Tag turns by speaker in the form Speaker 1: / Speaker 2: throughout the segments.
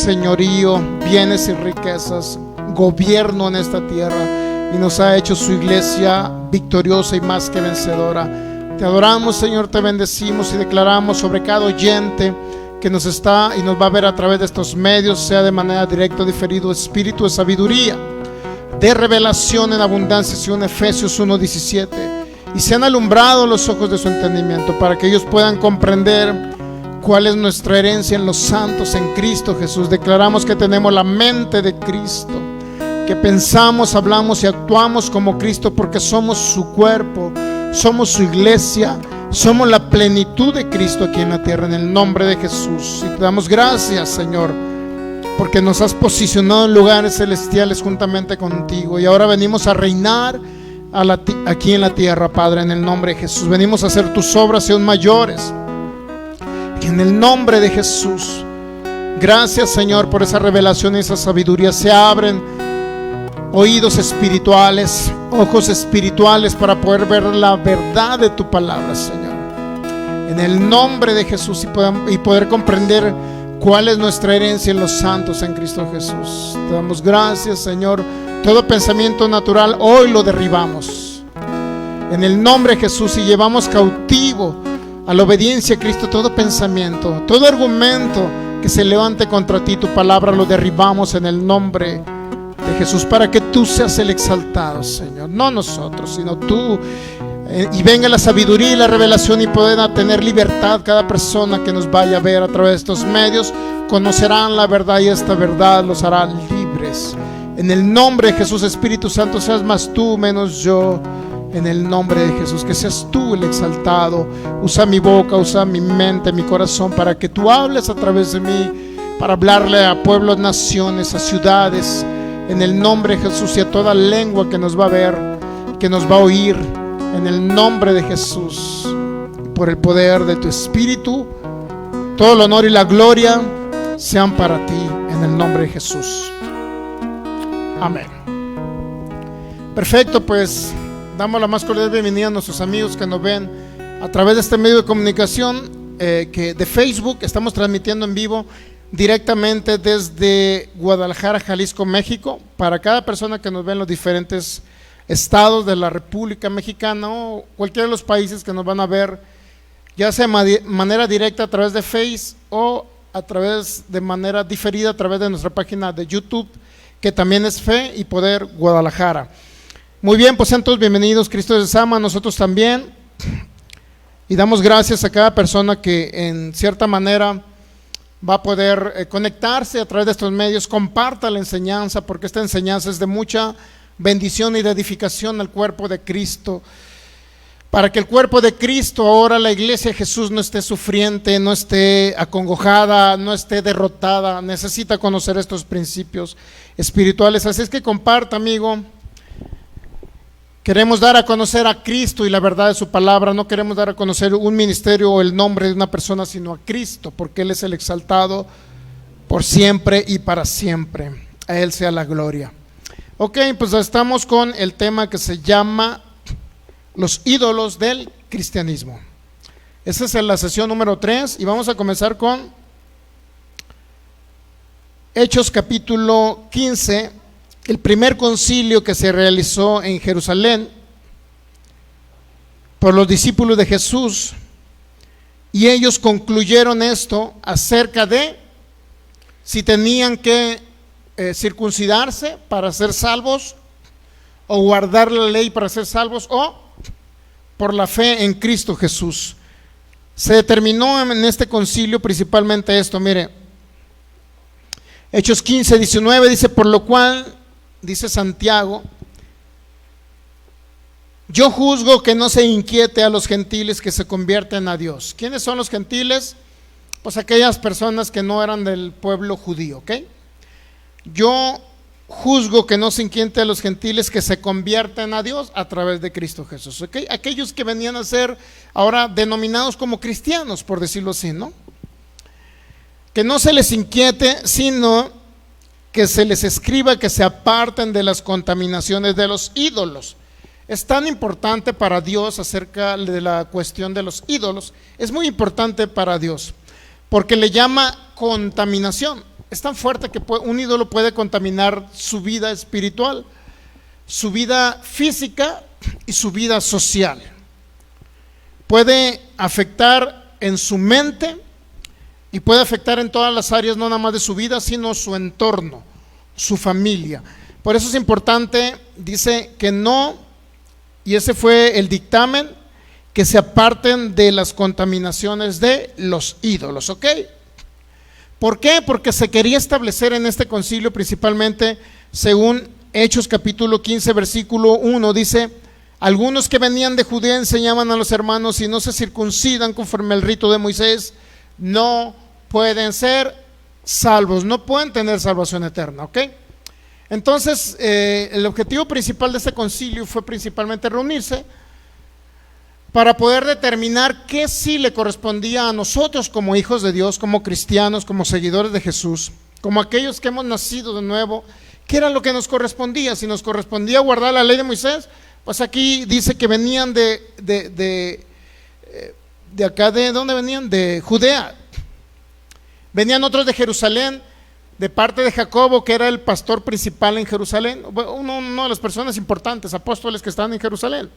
Speaker 1: señorío, bienes y riquezas, gobierno en esta tierra, y nos ha hecho su iglesia victoriosa y más que vencedora. Te adoramos, Señor, te bendecimos y declaramos sobre cada oyente que nos está y nos va a ver a través de estos medios, sea de manera directa o diferido, espíritu de sabiduría, de revelación en abundancia, según Efesios 1:17, y sean alumbrados los ojos de su entendimiento para que ellos puedan comprender cuál es nuestra herencia en los santos en Cristo Jesús. Declaramos que tenemos la mente de Cristo, que pensamos, hablamos y actuamos como Cristo, porque somos su cuerpo, somos su iglesia, somos la plenitud de Cristo aquí en la tierra, en el nombre de Jesús. Y te damos gracias, Señor, porque nos has posicionado en lugares celestiales juntamente contigo, y ahora venimos a reinar aquí en la tierra, Padre, en el nombre de Jesús. Venimos a hacer tus obras y aún mayores, en el nombre de Jesús. Gracias, Señor, por esa revelación y esa sabiduría. Se abren oídos espirituales, ojos espirituales para poder ver la verdad de tu palabra, Señor, en el nombre de Jesús, y poder comprender cuál es nuestra herencia en los santos en Cristo Jesús. Te damos gracias, Señor. Todo pensamiento natural hoy lo derribamos en el nombre de Jesús, y llevamos cautivo a la obediencia a Cristo todo pensamiento, todo argumento que se levante contra ti. Tu palabra lo derribamos en el nombre de Jesús, para que tú seas el exaltado, Señor, no nosotros, sino tú, y venga la sabiduría y la revelación, y puedan tener libertad cada persona que nos vaya a ver a través de estos medios. Conocerán la verdad, y esta verdad los hará libres. En el nombre de Jesús, Espíritu Santo, seas más tú, menos yo. En el nombre de Jesús, que seas tú el exaltado. Usa mi boca, usa mi mente, mi corazón, para que tú hables a través de mí, para hablarle a pueblos, naciones, a ciudades, en el nombre de Jesús, y a toda lengua que nos va a ver, que nos va a oír, en el nombre de Jesús. Por el poder de tu Espíritu, todo el honor y la gloria sean para ti, en el nombre de Jesús. Amén. Perfecto, pues damos la más cordial bienvenida a nuestros amigos que nos ven a través de este medio de comunicación, que de Facebook. Estamos transmitiendo en vivo directamente desde Guadalajara, Jalisco, México, para cada persona que nos ve en los diferentes estados de la República Mexicana, o cualquiera de los países que nos van a ver, ya sea de manera directa a través de Face, o a través de manera diferida a través de nuestra página de YouTube, que también es Fe y Poder Guadalajara. Muy bien, pues sean todos bienvenidos. Cristo les ama, nosotros también, y damos gracias a cada persona que en cierta manera va a poder conectarse a través de estos medios. Comparta la enseñanza, porque esta enseñanza es de mucha bendición y de edificación al cuerpo de Cristo, para que el cuerpo de Cristo, ahora la iglesia de Jesús, no esté sufriente, no esté acongojada, no esté derrotada. Necesita conocer estos principios espirituales. Así es que comparta, amigo. Queremos dar a conocer a Cristo y la verdad de su palabra. No queremos dar a conocer un ministerio o el nombre de una persona, sino a Cristo, porque Él es el exaltado por siempre y para siempre. A Él sea la gloria. Ok, pues estamos con el tema que se llama los ídolos del cristianismo. Esa es la sesión número 3, y vamos a comenzar con Hechos capítulo 15, el primer concilio que se realizó en Jerusalén por los discípulos de Jesús, y ellos concluyeron esto acerca de si tenían que circuncidarse para ser salvos, o guardar la ley para ser salvos, o por la fe en Cristo Jesús. Se determinó en este concilio principalmente esto. Mire, Hechos 15:19 dice: por lo cual, dice Santiago, yo juzgo que no se inquiete a los gentiles que se convierten a Dios. ¿Quiénes son los gentiles? Pues aquellas personas que no eran del pueblo judío, ¿ok? Yo juzgo que no se inquiete a los gentiles que se convierten a Dios a través de Cristo Jesús, ¿ok? Aquellos que venían a ser ahora denominados como cristianos, por decirlo así, ¿no? Que no se les inquiete, sino que se les escriba que se aparten de las contaminaciones de los ídolos. Es tan importante para Dios acerca de la cuestión de los ídolos. Es muy importante para Dios, porque le llama contaminación. es tan fuerte que un ídolo puede contaminar su vida espiritual, su vida física y su vida social. Puede afectar en su mente y puede afectar en todas las áreas, no nada más de su vida, sino su entorno, su familia. Por eso es importante, dice que no, y ese fue el dictamen, que se aparten de las contaminaciones de los ídolos, ¿ok? ¿Por qué? Porque se quería establecer en este concilio, principalmente según Hechos capítulo 15 versículo 1, dice: algunos que venían de Judea enseñaban a los hermanos, si no se circuncidan conforme al rito de Moisés, no pueden ser salvos, no pueden tener salvación eterna, ¿ok? Entonces, el objetivo principal de este concilio fue principalmente reunirse para poder determinar qué sí le correspondía a nosotros como hijos de Dios, como cristianos, como seguidores de Jesús, como aquellos que hemos nacido de nuevo, qué era lo que nos correspondía. Si nos correspondía guardar la ley de Moisés, pues aquí dice que venían de acá, ¿de dónde venían? De Judea. Venían otros de Jerusalén, de parte de Jacobo, que era el pastor principal en Jerusalén, una de las personas importantes, apóstoles que estaban en Jerusalén.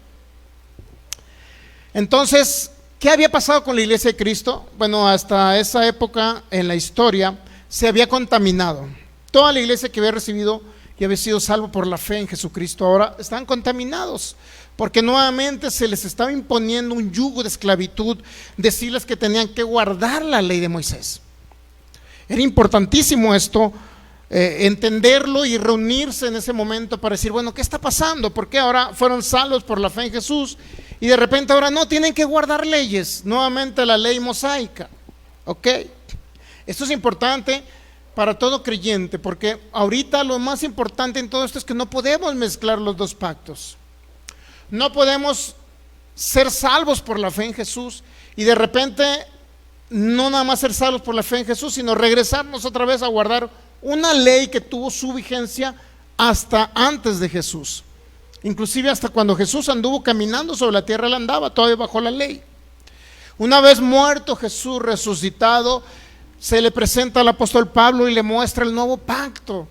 Speaker 1: Entonces, ¿qué había pasado con la iglesia de Cristo? Bueno, hasta esa época en la historia se había contaminado. Toda la iglesia que había recibido y había sido salvo por la fe en Jesucristo, ahora están contaminados, porque nuevamente se les estaba imponiendo un yugo de esclavitud, decirles que tenían que guardar la ley de Moisés. Era importantísimo esto, entenderlo y reunirse en ese momento para decir, bueno, ¿qué está pasando? ¿Por qué ahora fueron salvos por la fe en Jesús y de repente ahora no tienen que guardar leyes? Nuevamente la ley mosaica, ¿ok? Esto es importante para todo creyente, porque ahorita lo más importante en todo esto es que no podemos mezclar los dos pactos. No podemos ser salvos por la fe en Jesús y de repente no nada más ser salvos por la fe en Jesús, sino regresarnos otra vez a guardar una ley que tuvo su vigencia hasta antes de Jesús. Inclusive hasta cuando Jesús anduvo caminando sobre la tierra, él andaba todavía bajo la ley. Una vez muerto Jesús, resucitado, se le presenta al apóstol Pablo y le muestra el nuevo pacto,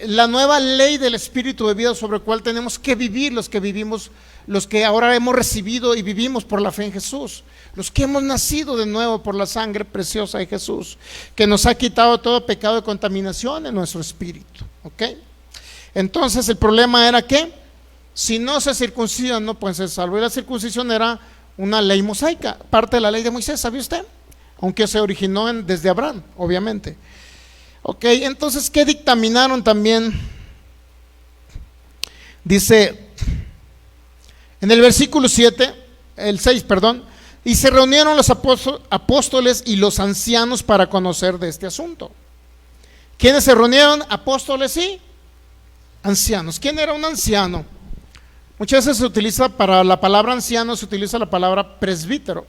Speaker 1: la nueva ley del Espíritu de vida sobre el cual tenemos que vivir los que vivimos, los que ahora hemos recibido y vivimos por la fe en Jesús, los que hemos nacido de nuevo por la sangre preciosa de Jesús, que nos ha quitado todo pecado de contaminación en nuestro espíritu, ¿ok? Entonces el problema era que si no se circuncidan no pueden ser salvos, y la circuncisión era una ley mosaica, parte de la ley de Moisés, ¿sabe usted? Aunque se originó desde Abraham, obviamente. Ok, entonces, ¿qué dictaminaron también? Dice en el versículo 6, y se reunieron los apóstoles y los ancianos para conocer de este asunto. ¿Quiénes se reunieron? Apóstoles y ancianos. ¿Quién era un anciano? Muchas veces se utiliza para la palabra anciano, se utiliza la palabra presbítero.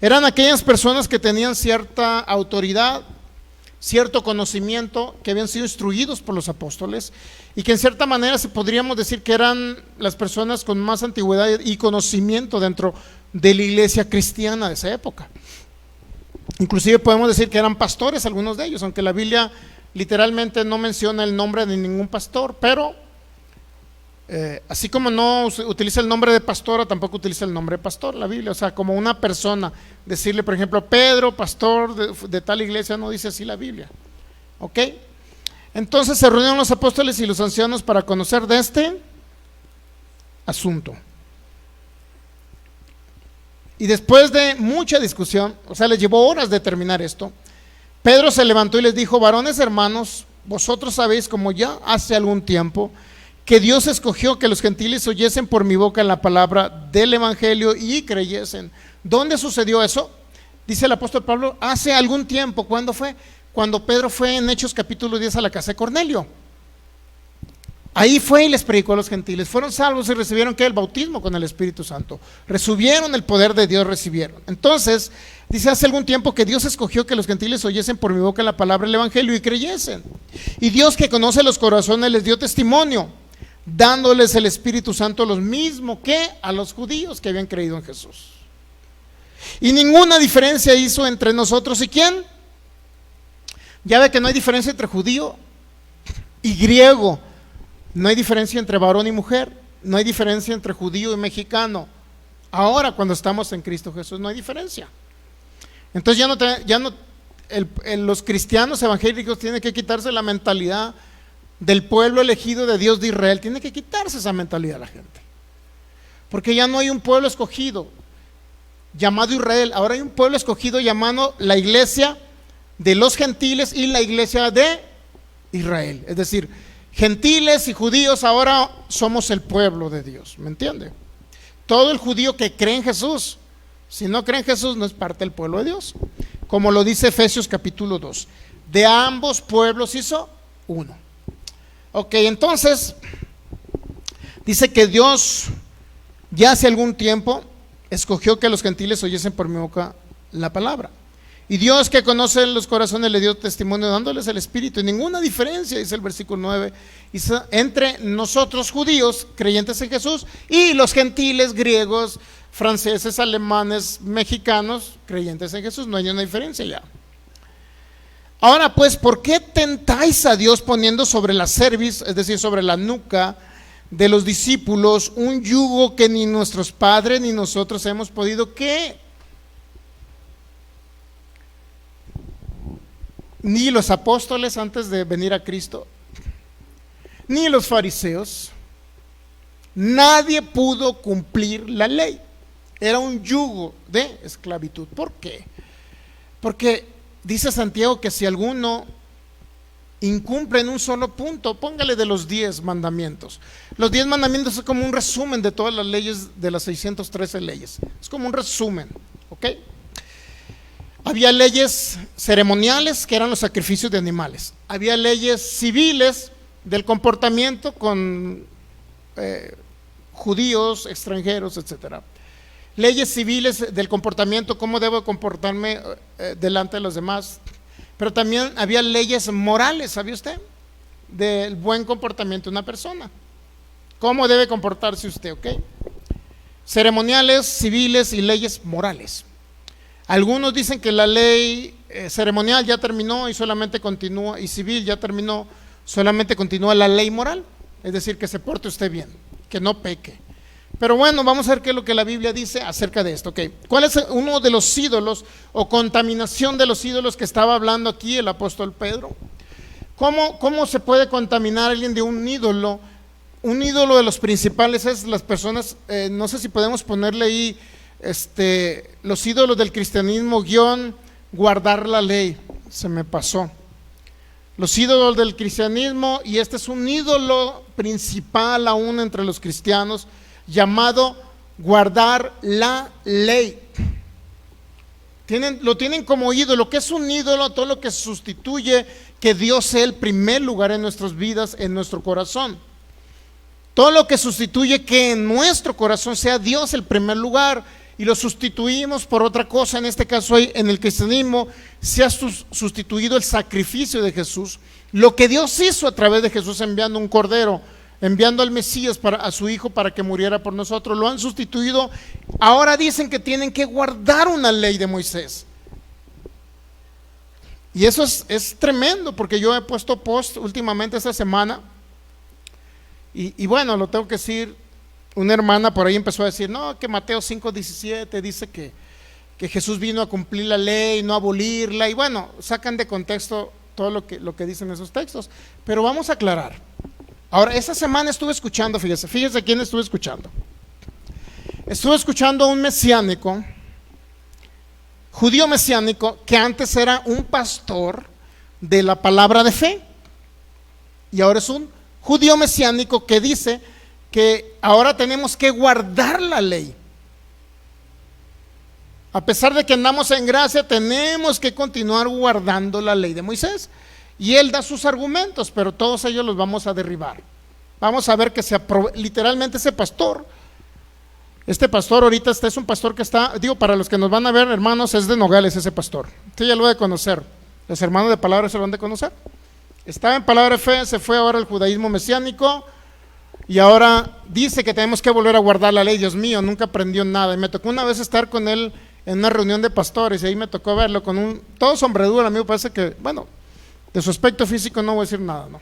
Speaker 1: Eran aquellas personas que tenían cierta autoridad, cierto conocimiento, que habían sido instruidos por los apóstoles y que en cierta manera podríamos decir que eran las personas con más antigüedad y conocimiento dentro de la iglesia cristiana de esa época. Inclusive podemos decir que eran pastores algunos de ellos, aunque la Biblia literalmente no menciona el nombre de ningún pastor, pero así como no utiliza el nombre de pastora, tampoco utiliza el nombre de pastor la Biblia, o sea, como una persona, decirle por ejemplo Pedro, pastor de tal iglesia, no dice así la Biblia, ¿ok? Entonces se reunieron los apóstoles y los ancianos para conocer de este asunto. Y después de mucha discusión, o sea, les llevó horas determinar esto, Pedro se levantó y les dijo: varones hermanos, vosotros sabéis, como ya hace algún tiempo, que Dios escogió que los gentiles oyesen por mi boca la palabra del evangelio y creyesen. ¿Dónde sucedió eso? Dice el apóstol Pablo, hace algún tiempo. ¿Cuándo fue? Cuando Pedro fue en Hechos capítulo 10 a la casa de Cornelio. Ahí fue y les predicó a los gentiles. Fueron salvos y recibieron ¿qué? El bautismo con el Espíritu Santo. Recibieron el poder de Dios, recibieron. Entonces, dice hace algún tiempo que Dios escogió que los gentiles oyesen por mi boca la palabra del evangelio y creyesen. Y Dios, que conoce los corazones, les dio testimonio, dándoles el Espíritu Santo los mismos que a los judíos que habían creído en Jesús. Y ninguna diferencia hizo entre nosotros y ¿quién? Ya ve que no hay diferencia entre judío y griego, no hay diferencia entre varón y mujer, no hay diferencia entre judío y mexicano. Ahora, cuando estamos en Cristo Jesús, no hay diferencia. Entonces los cristianos evangélicos tienen que quitarse la mentalidad del pueblo elegido de Dios de Israel. Tiene que quitarse esa mentalidad la gente, porque ya no hay un pueblo escogido llamado Israel. Ahora hay un pueblo escogido llamado la iglesia de los gentiles y la iglesia de Israel. Es decir, gentiles y judíos ahora somos el pueblo de Dios, ¿me entiende? Todo el judío que cree en Jesús, si no cree en Jesús, no es parte del pueblo de Dios, como lo dice Efesios capítulo 2. De ambos pueblos hizo uno. Ok, entonces dice que Dios ya hace algún tiempo escogió que los gentiles oyesen por mi boca la palabra. Y Dios, que conoce los corazones, le dio testimonio dándoles el Espíritu. Y ninguna diferencia, dice el versículo 9, entre nosotros judíos, creyentes en Jesús, y los gentiles, griegos, franceses, alemanes, mexicanos, creyentes en Jesús. No hay ninguna diferencia ya. Ahora pues, ¿por qué tentáis a Dios poniendo sobre la cerviz, es decir, sobre la nuca de los discípulos, un yugo que ni nuestros padres ni nosotros hemos podido? ¿Qué? Ni los apóstoles antes de venir a Cristo, ni los fariseos, nadie pudo cumplir la ley. Era un yugo de esclavitud. ¿Por qué? Porque dice Santiago que si alguno incumple en un solo punto, póngale de los 10 mandamientos. Los 10 mandamientos es como un resumen de todas las leyes, de las 613 leyes. Es como un resumen, ¿ok? Había leyes ceremoniales, que eran los sacrificios de animales. Había leyes civiles del comportamiento con judíos, extranjeros, etcétera. Leyes civiles del comportamiento, cómo debo comportarme delante de los demás. Pero también había leyes morales, ¿sabía usted? Del buen comportamiento de una persona. ¿Cómo debe comportarse usted? ¿Ok? Ceremoniales, civiles y leyes morales. Algunos dicen que la ley ceremonial ya terminó y solamente continúa, y civil ya terminó, solamente continúa la ley moral. Es decir, que se porte usted bien, que no peque. Pero bueno, vamos a ver qué es lo que la Biblia dice acerca de esto. Okay. ¿Cuál es uno de los ídolos o contaminación de los ídolos que estaba hablando aquí el apóstol Pedro? ¿Cómo se puede contaminar a alguien de un ídolo? Un ídolo de los principales es las personas, no sé si podemos ponerle ahí los ídolos del cristianismo -- guardar la ley. Se me pasó. Los ídolos del cristianismo, y este es un ídolo principal aún entre los cristianos, llamado guardar la ley. Lo tienen como ídolo. ¿Qué es un ídolo? Todo lo que sustituye que Dios sea el primer lugar en nuestras vidas, en nuestro corazón. Todo lo que sustituye que en nuestro corazón sea Dios el primer lugar, y lo sustituimos por otra cosa. En este caso, en el cristianismo se ha sustituido el sacrificio de Jesús, lo que Dios hizo a través de Jesús, enviando un cordero, enviando al Mesías a su hijo para que muriera por nosotros. Lo han sustituido. Ahora dicen que tienen que guardar una ley de Moisés, y eso es tremendo, porque yo he puesto post últimamente esta semana, y bueno, lo tengo que decir. Una hermana por ahí empezó a decir, no, que Mateo 5:17 dice que Jesús vino a cumplir la ley, no a abolirla, y bueno, sacan de contexto todo lo que dicen esos textos. Pero vamos a aclarar. Ahora, esta semana estuve escuchando, fíjese quién estuve escuchando. Estuve escuchando a un mesiánico, judío mesiánico, que antes era un pastor de la palabra de fe, y ahora es un judío mesiánico que dice que ahora tenemos que guardar la ley. A pesar de que andamos en gracia, tenemos que continuar guardando la ley de Moisés. Y él da sus argumentos, pero todos ellos los vamos a derribar. Vamos a ver que literalmente ese pastor, este pastor ahorita es un pastor que está, para los que nos van a ver, hermanos, es de Nogales ese pastor. Usted ya lo debe conocer. Los hermanos de palabra se lo han de conocer. Estaba en palabra de fe, se fue ahora al judaísmo mesiánico, y ahora dice que tenemos que volver a guardar la ley. Dios mío, nunca aprendió nada. Y me tocó una vez estar con él en una reunión de pastores, y ahí me tocó verlo con todo sombredura. A mí me parece que, bueno, De su aspecto físico no voy a decir nada, ¿no?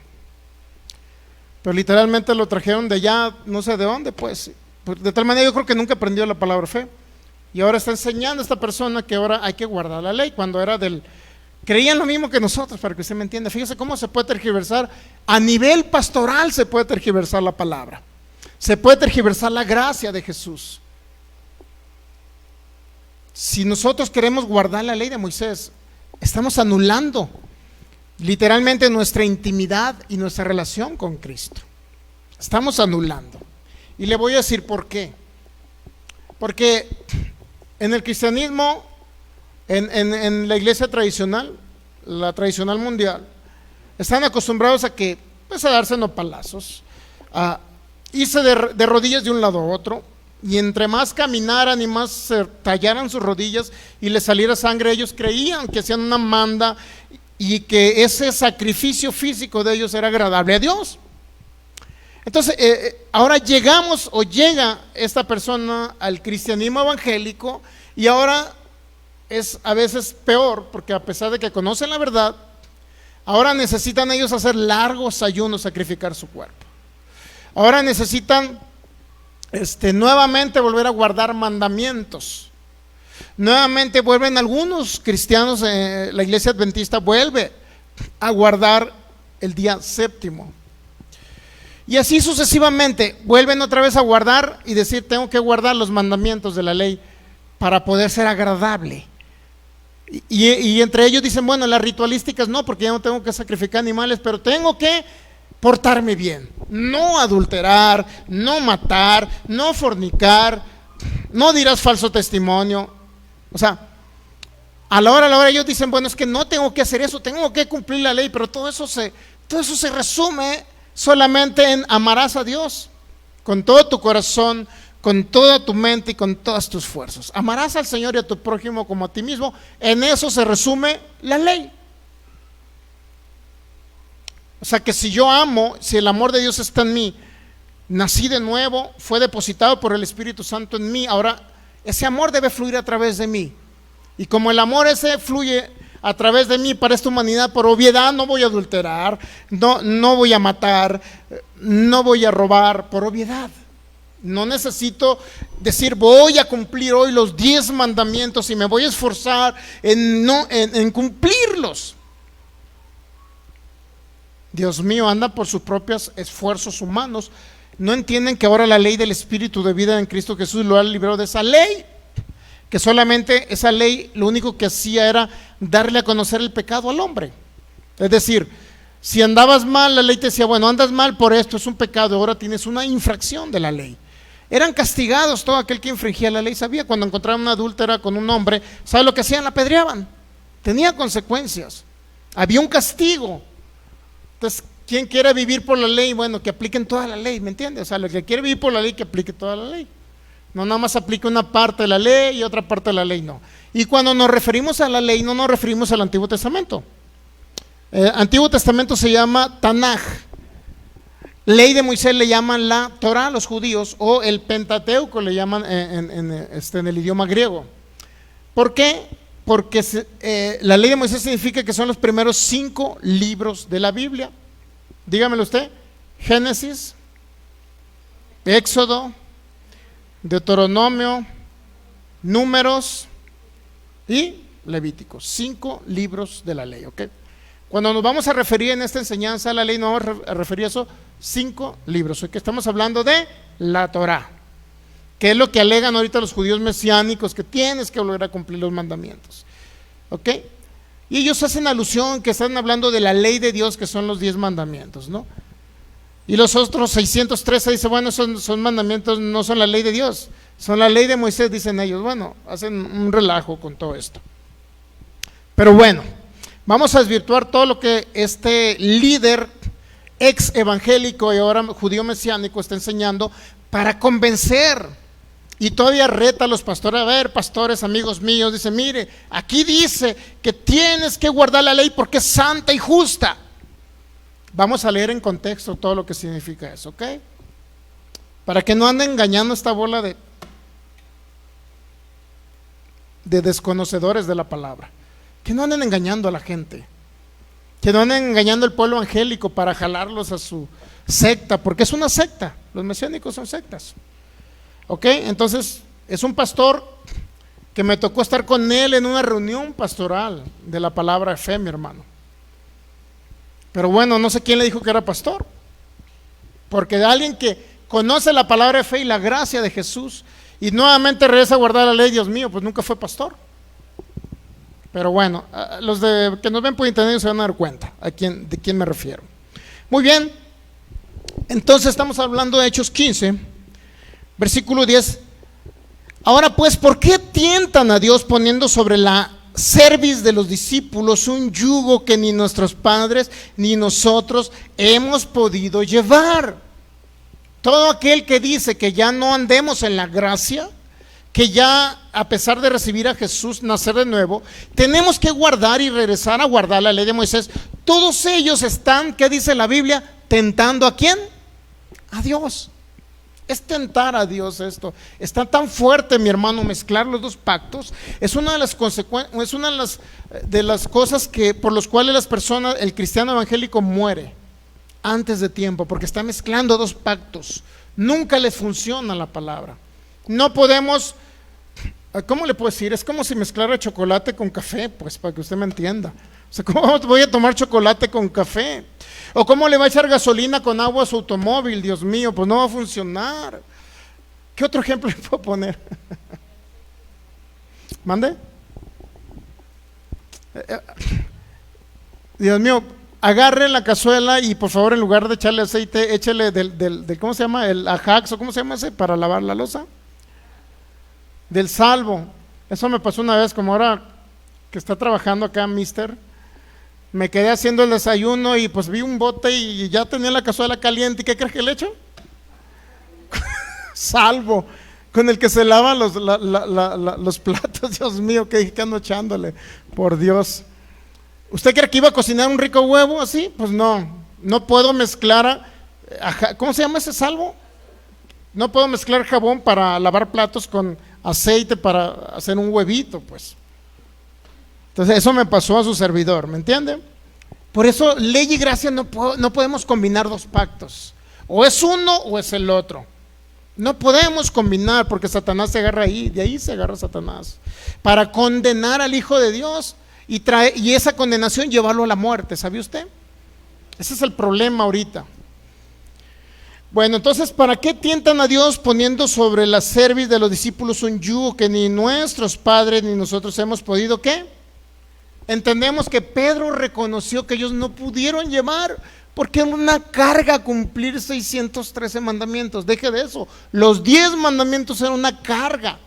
Speaker 1: Pero literalmente lo trajeron de allá, no sé de dónde, pues. De tal manera yo creo que nunca aprendió la palabra fe. Y ahora está enseñando a esta persona que ahora hay que guardar la ley, cuando era creían lo mismo que nosotros, para que usted me entienda. Fíjese cómo se puede tergiversar, a nivel pastoral se puede tergiversar la palabra. Se puede tergiversar la gracia de Jesús. Si nosotros queremos guardar la ley de Moisés, estamos anulando literalmente nuestra intimidad y nuestra relación con Cristo. Estamos anulando. Y le voy a decir por qué. Porque en el cristianismo, en la iglesia tradicional, la tradicional mundial, están acostumbrados a que, pues, a darse palazos, a irse de rodillas de un lado a otro, y entre más caminaran y más se tallaran sus rodillas y les saliera sangre, ellos creían que hacían una manda y que ese sacrificio físico de ellos era agradable a Dios. Entonces, ahora llega esta persona al cristianismo evangélico, y ahora es a veces peor, porque a pesar de que conocen la verdad, ahora necesitan ellos hacer largos ayunos, sacrificar su cuerpo. Ahora necesitan nuevamente volver a guardar mandamientos. Nuevamente vuelven algunos cristianos, la iglesia adventista vuelve a guardar el día séptimo. Y así sucesivamente vuelven otra vez a guardar y decir: tengo que guardar los mandamientos de la ley para poder ser agradable. Y entre ellos dicen: bueno, las ritualísticas no, porque ya no tengo que sacrificar animales, pero tengo que portarme bien, no adulterar, no matar, no fornicar, no dirás falso testimonio. O sea, a la hora ellos dicen: bueno, es que no tengo que hacer eso, tengo que cumplir la ley, pero todo eso se resume solamente en amarás a Dios con todo tu corazón, con toda tu mente y con todas tus fuerzas. Amarás al Señor y a tu prójimo como a ti mismo. En eso se resume la ley. O sea que si yo amo, si el amor de Dios está en mí, nací de nuevo, fue depositado por el Espíritu Santo en mí, ahora ese amor debe fluir a través de mí. Y como el amor ese fluye a través de mí para esta humanidad, por obviedad no voy a adulterar, no voy a matar, no voy a robar, por obviedad. No necesito decir: voy a cumplir hoy los 10 mandamientos y me voy a esforzar en cumplirlos. Dios mío, anda por sus propios esfuerzos humanos. No entienden que ahora la ley del Espíritu de vida en Cristo Jesús lo ha librado de esa ley, que solamente esa ley lo único que hacía era darle a conocer el pecado al hombre. Es decir, si andabas mal, la ley te decía: bueno, andas mal por esto, es un pecado, ahora tienes una infracción de la ley. Eran castigados todo aquel que infringía la ley. Sabía, cuando encontraban una adúltera con un hombre, ¿sabe lo que hacían? La apedreaban. Tenía consecuencias, había un castigo. Entonces, ¿quién quiere vivir por la ley? Bueno, que apliquen toda la ley, ¿me entiendes? O sea, el que quiere vivir por la ley, que aplique toda la ley. No nada más aplique una parte de la ley y otra parte de la ley, no. Y cuando nos referimos a la ley, no nos referimos al Antiguo Testamento. Antiguo Testamento se llama Tanaj. Ley de Moisés le llaman la Torah a los judíos, o el Pentateuco le llaman en el idioma griego. ¿Por qué? Porque la ley de Moisés significa que son los primeros 5 libros de la Biblia. Dígamelo usted: Génesis, Éxodo, Deuteronomio, Números y Levíticos. 5 libros de la ley, ¿ok? Cuando nos vamos a referir en esta enseñanza a la ley, nos vamos a referir a esos 5 libros. Hoy que estamos hablando de la Torah, que es lo que alegan ahorita los judíos mesiánicos, que tienes que volver a cumplir los mandamientos, ¿ok? Y ellos hacen alusión que están hablando de la ley de Dios, que son los 10 mandamientos, ¿no? Y los otros 613 dicen: bueno, son mandamientos, no son la ley de Dios, son la ley de Moisés, dicen ellos. Bueno, hacen un relajo con todo esto. Pero bueno, vamos a desvirtuar todo lo que este líder ex evangélico y ahora judío mesiánico está enseñando, para convencer. Y todavía reta a los pastores: a ver, pastores, amigos míos, dice: mire, aquí dice que tienes que guardar la ley porque es santa y justa. Vamos a leer en contexto todo lo que significa eso, ¿ok? Para que no anden engañando esta bola de desconocedores de la palabra. Que no anden engañando a la gente. que no anden engañando al pueblo angélico para jalarlos a su secta, porque es una secta, los mesiánicos son sectas. Ok, entonces es un pastor que me tocó estar con él en una reunión pastoral de la palabra de fe, mi hermano. Pero bueno, no sé quién le dijo que era pastor, porque de alguien que conoce la palabra de fe y la gracia de Jesús y nuevamente regresa a guardar la ley, Dios mío, pues nunca fue pastor. Pero bueno, los que nos ven por internet se van a dar cuenta de quién me refiero. Muy bien, entonces estamos hablando de Hechos 15, versículo 10. Ahora pues, ¿por qué tientan a Dios poniendo sobre la cerviz de los discípulos un yugo que ni nuestros padres ni nosotros hemos podido llevar? Todo aquel que dice que ya no andemos en la gracia, que ya a pesar de recibir a Jesús, nacer de nuevo, tenemos que guardar y regresar a guardar la ley de Moisés. Todos ellos están, ¿qué dice la Biblia? ¿Tentando a quién? A Dios. Es tentar a Dios esto. Está tan fuerte, mi hermano, mezclar los dos pactos. Es una de las consecuencias, es una de las cosas que por los cuales las personas, el cristiano evangélico muere antes de tiempo, porque está mezclando dos pactos. Nunca les funciona la palabra. No podemos, ¿cómo le puedo decir? Es como si mezclara chocolate con café, pues para que usted me entienda. O sea, ¿cómo voy a tomar chocolate con café? ¿O cómo le va a echar gasolina con agua a su automóvil? Dios mío, pues no va a funcionar. ¿Qué otro ejemplo le puedo poner? ¿Mande? Dios mío, agarre la cazuela y por favor en lugar de echarle aceite, échele del ¿cómo se llama? El Ajax, ¿o cómo se llama ese? Para lavar la loza. Del salvo. Eso me pasó una vez, como ahora que está trabajando acá mister, me quedé haciendo el desayuno y pues vi un bote y ya tenía la cazuela caliente. ¿Y qué crees que le echo? Salvo, con el que se lavan los platos. Dios mío, que ando echándole, por Dios. ¿Usted cree que iba a cocinar un rico huevo así? Pues no puedo mezclar, ¿cómo se llama ese salvo? No puedo mezclar jabón para lavar platos con aceite para hacer un huevito, pues. Entonces eso me pasó a su servidor, ¿me entiende? Por eso ley y gracia no podemos combinar dos pactos. O es uno o es el otro. No podemos combinar porque Satanás se agarra ahí, de ahí se agarra Satanás, para condenar al Hijo de Dios y esa condenación llevarlo a la muerte, ¿sabe usted? Ese es el problema ahorita. Bueno, entonces, ¿para qué tientan a Dios poniendo sobre la cerviz de los discípulos un yugo que ni nuestros padres ni nosotros hemos podido, ¿qué? Entendemos que Pedro reconoció que ellos no pudieron llevar, porque era una carga cumplir 613 mandamientos. Deje de eso, los 10 mandamientos eran una carga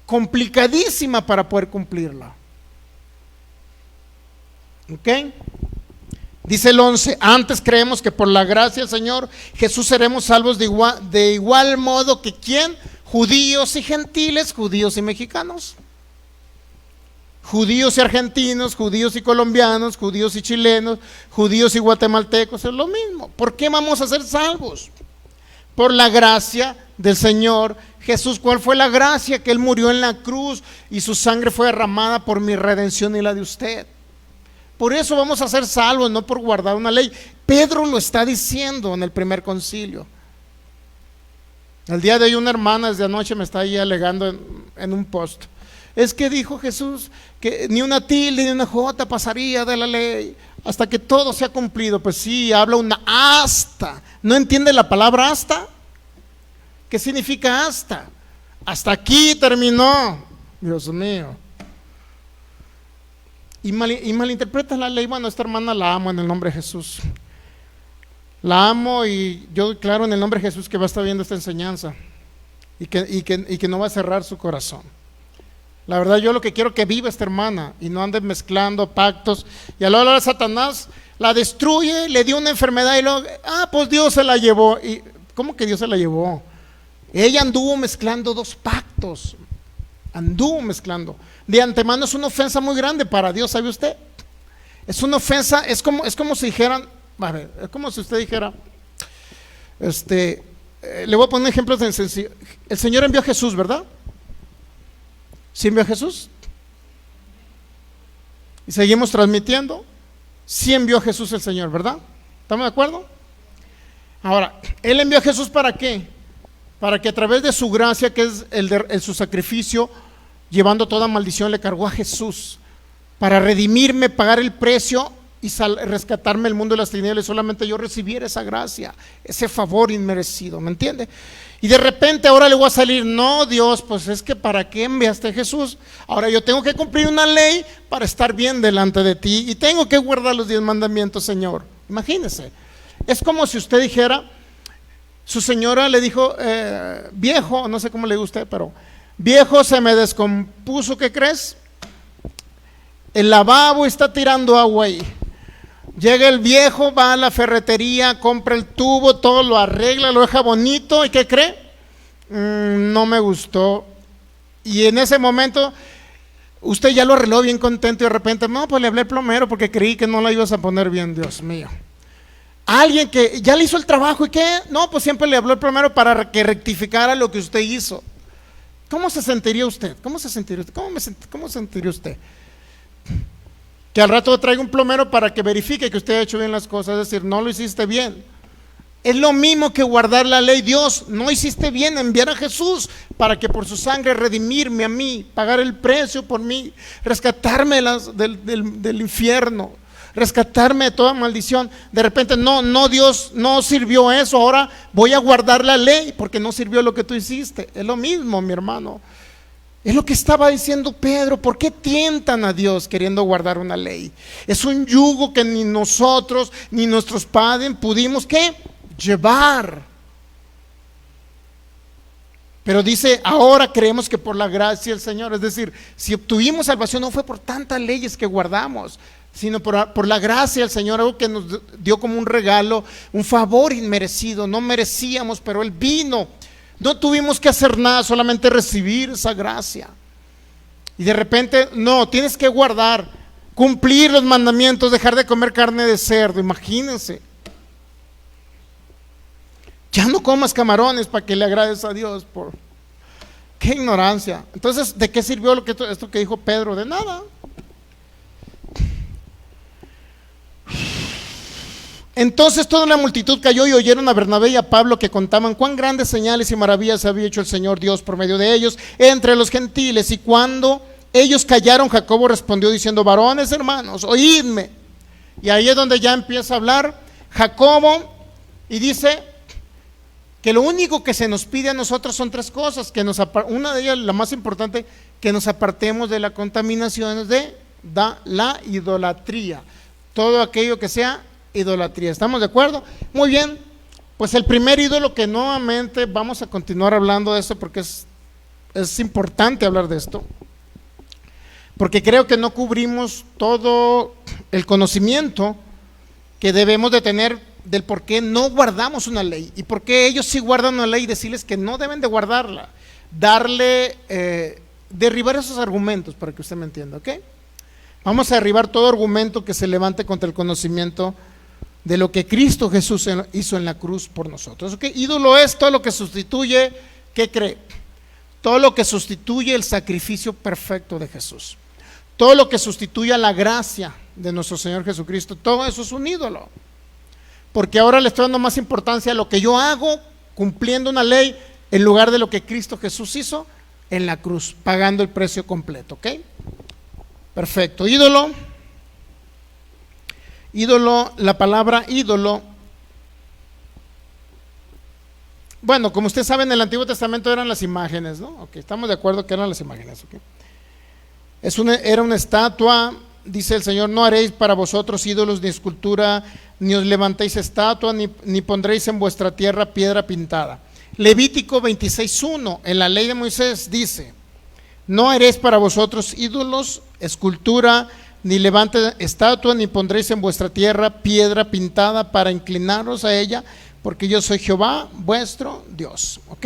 Speaker 1: complicadísima para poder cumplirla. ¿Ok? Dice el 11, antes creemos que por la gracia del Señor Jesús seremos salvos de igual modo que ¿quién? Judíos y gentiles, judíos y mexicanos, judíos y argentinos, judíos y colombianos, judíos y chilenos, judíos y guatemaltecos, es lo mismo. ¿Por qué vamos a ser salvos? Por la gracia del Señor Jesús. ¿Cuál fue la gracia? Que Él murió en la cruz y su sangre fue derramada por mi redención y la de usted. Por eso vamos a ser salvos, no por guardar una ley. Pedro lo está diciendo en el primer concilio. El día de hoy una hermana desde anoche me está ahí alegando en un post. Es que dijo Jesús que ni una tilde ni una jota pasaría de la ley hasta que todo sea cumplido. Pues sí, habla una hasta. ¿No entiende la palabra hasta? ¿Qué significa hasta? Hasta aquí terminó. Dios mío. Y malinterpretas la ley. Bueno, esta hermana la amo en el nombre de Jesús. La amo y yo declaro en el nombre de Jesús que va a estar viendo esta enseñanza y que no va a cerrar su corazón. La verdad, yo lo que quiero que viva esta hermana y no ande mezclando pactos. Y a la hora de Satanás la destruye, le dio una enfermedad y luego, pues Dios se la llevó. ¿Y cómo que Dios se la llevó? Ella anduvo mezclando dos pactos. Anduvo mezclando. De antemano es una ofensa muy grande para Dios, ¿sabe usted? Es una ofensa, es como si dijeran, a ver, es como si usted dijera, le voy a poner un ejemplo tan sencillo. El Señor envió a Jesús, ¿verdad? ¿Sí envió a Jesús? Y seguimos transmitiendo. Sí envió a Jesús el Señor, ¿verdad? ¿Estamos de acuerdo? Ahora, Él envió a Jesús ¿para qué? Para que a través de su gracia, que es su sacrificio, llevando toda maldición, le cargó a Jesús para redimirme, pagar el precio y rescatarme del mundo de las tinieblas. Solamente yo recibiera esa gracia, ese favor inmerecido, ¿me entiende? Y de repente ahora le voy a salir, no, Dios, pues es que ¿para qué enviaste a Jesús? Ahora yo tengo que cumplir una ley para estar bien delante de ti y tengo que guardar los 10 mandamientos, Señor. Imagínese, es como si usted dijera, su señora le dijo, viejo, no sé cómo le diga usted, pero viejo, se me descompuso, ¿qué crees? El lavabo está tirando agua ahí. Llega el viejo, va a la ferretería, compra el tubo, todo lo arregla, lo deja bonito, ¿y qué cree? No me gustó. Y en ese momento usted ya lo arregló bien contento y de repente, no, pues le hablé al plomero porque creí que no la ibas a poner bien, Dios mío. Alguien que ya le hizo el trabajo y qué, no, pues siempre le habló al plomero para que rectificara lo que usted hizo. ¿Cómo se sentiría usted? ¿Cómo se sentiría usted? ¿Cómo sentiría usted? Que al rato traiga un plomero para que verifique que usted ha hecho bien las cosas, es decir, no lo hiciste bien. Es lo mismo que guardar la ley. Dios, no hiciste bien enviar a Jesús para que por su sangre redimirme a mí, pagar el precio por mí, rescatarme del infierno, rescatarme de toda maldición. De repente, no, Dios, no sirvió eso, ahora voy a guardar la ley porque no sirvió lo que tú hiciste. Es lo mismo, mi hermano. Es lo que estaba diciendo Pedro. ¿Por qué tientan a Dios queriendo guardar una ley? Es un yugo que ni nosotros ni nuestros padres pudimos ¿qué? Llevar. Pero dice, ahora creemos que por la gracia del Señor, es decir, si obtuvimos salvación no fue por tantas leyes que guardamos, sino por la gracia del Señor, algo que nos dio como un regalo, un favor inmerecido. No merecíamos, pero Él vino. No tuvimos que hacer nada, solamente recibir esa gracia. Y de repente, no, tienes que guardar, cumplir los mandamientos, dejar de comer carne de cerdo, imagínense. Ya no comas camarones para que le agrades a Dios. Qué ignorancia. Entonces, ¿de qué sirvió esto que dijo Pedro? De nada. Entonces toda la multitud cayó y oyeron a Bernabé y a Pablo que contaban cuán grandes señales y maravillas había hecho el Señor Dios por medio de ellos entre los gentiles. Y cuando ellos callaron, Jacobo respondió diciendo, varones hermanos, oídme. Y ahí es donde ya empieza a hablar Jacobo y dice que lo único que se nos pide a nosotros son 3 cosas, una de ellas, la más importante, que nos apartemos de la contaminación de la idolatría, todo aquello que sea idolatría. ¿Estamos de acuerdo? Muy bien, pues el primer ídolo, que nuevamente vamos a continuar hablando de esto porque es importante hablar de esto, porque creo que no cubrimos todo el conocimiento que debemos de tener del por qué no guardamos una ley y por qué ellos sí guardan una ley, y decirles que no deben de guardarla, derribar esos argumentos para que usted me entienda, ¿ok? Vamos a derribar todo argumento que se levante contra el conocimiento de lo que Cristo Jesús hizo en la cruz por nosotros. ¿Okay? Ídolo es todo lo que sustituye, ¿qué cree? Todo lo que sustituye el sacrificio perfecto de Jesús. Todo lo que sustituye la gracia de nuestro Señor Jesucristo. Todo eso es un ídolo. Porque ahora le estoy dando más importancia a lo que yo hago cumpliendo una ley en lugar de lo que Cristo Jesús hizo en la cruz, pagando el precio completo. ¿Ok? Perfecto. Ídolo, la palabra ídolo, bueno, como usted sabe, en el Antiguo Testamento eran las imágenes, ¿no? Ok, estamos de acuerdo que eran las imágenes, ¿ok? Era una estatua, dice el Señor, no haréis para vosotros ídolos ni escultura, ni os levantéis estatua, ni pondréis en vuestra tierra piedra pintada. Levítico 26:1, en la ley de Moisés dice, no haréis para vosotros ídolos, escultura, ni levante estatua, ni pondréis en vuestra tierra piedra pintada para inclinaros a ella, porque yo soy Jehová, vuestro Dios. ¿Ok?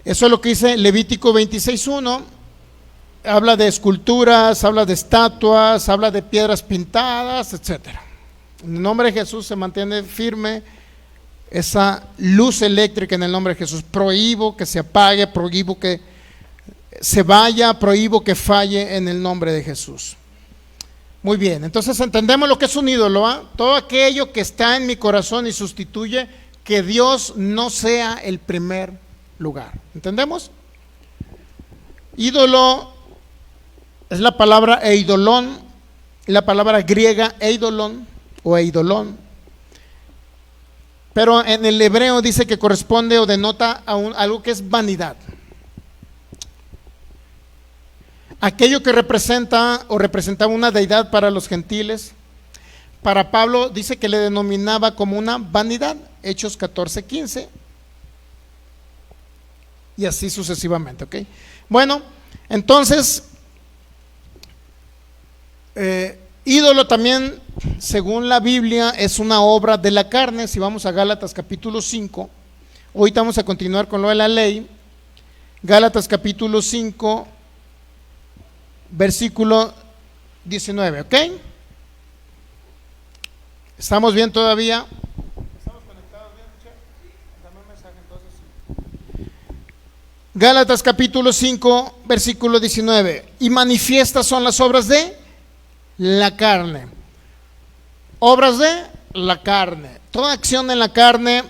Speaker 1: Eso es lo que dice Levítico 26:1. Habla de esculturas, habla de estatuas, habla de piedras pintadas, etc. En el nombre de Jesús se mantiene firme esa luz eléctrica en el nombre de Jesús. Prohíbo que se apague, prohíbo que se vaya, prohíbo que falle en el nombre de Jesús. Muy bien, entonces entendemos lo que es un ídolo, ¿ah? Todo aquello que está en mi corazón y sustituye que Dios no sea el primer lugar. ¿Entendemos? Ídolo es la palabra eidolón, la palabra griega eidolon o eidolón. Pero en el hebreo dice que corresponde o denota a algo que es vanidad. Aquello que representa o representaba una deidad para los gentiles, para Pablo dice que le denominaba como una vanidad, Hechos 14:15, y así sucesivamente, ¿ok? Bueno, entonces, ídolo también, según la Biblia, es una obra de la carne. Si vamos a Gálatas capítulo 5, ahorita vamos a continuar con lo de la ley. Gálatas capítulo 5, versículo 19, ¿ok? ¿Estamos bien todavía? ¿Estamos conectados bien, Che? Dame un mensaje entonces. Gálatas capítulo 5, versículo 19. Y manifiestas son las obras de la carne. Obras de la carne. Toda acción en la carne,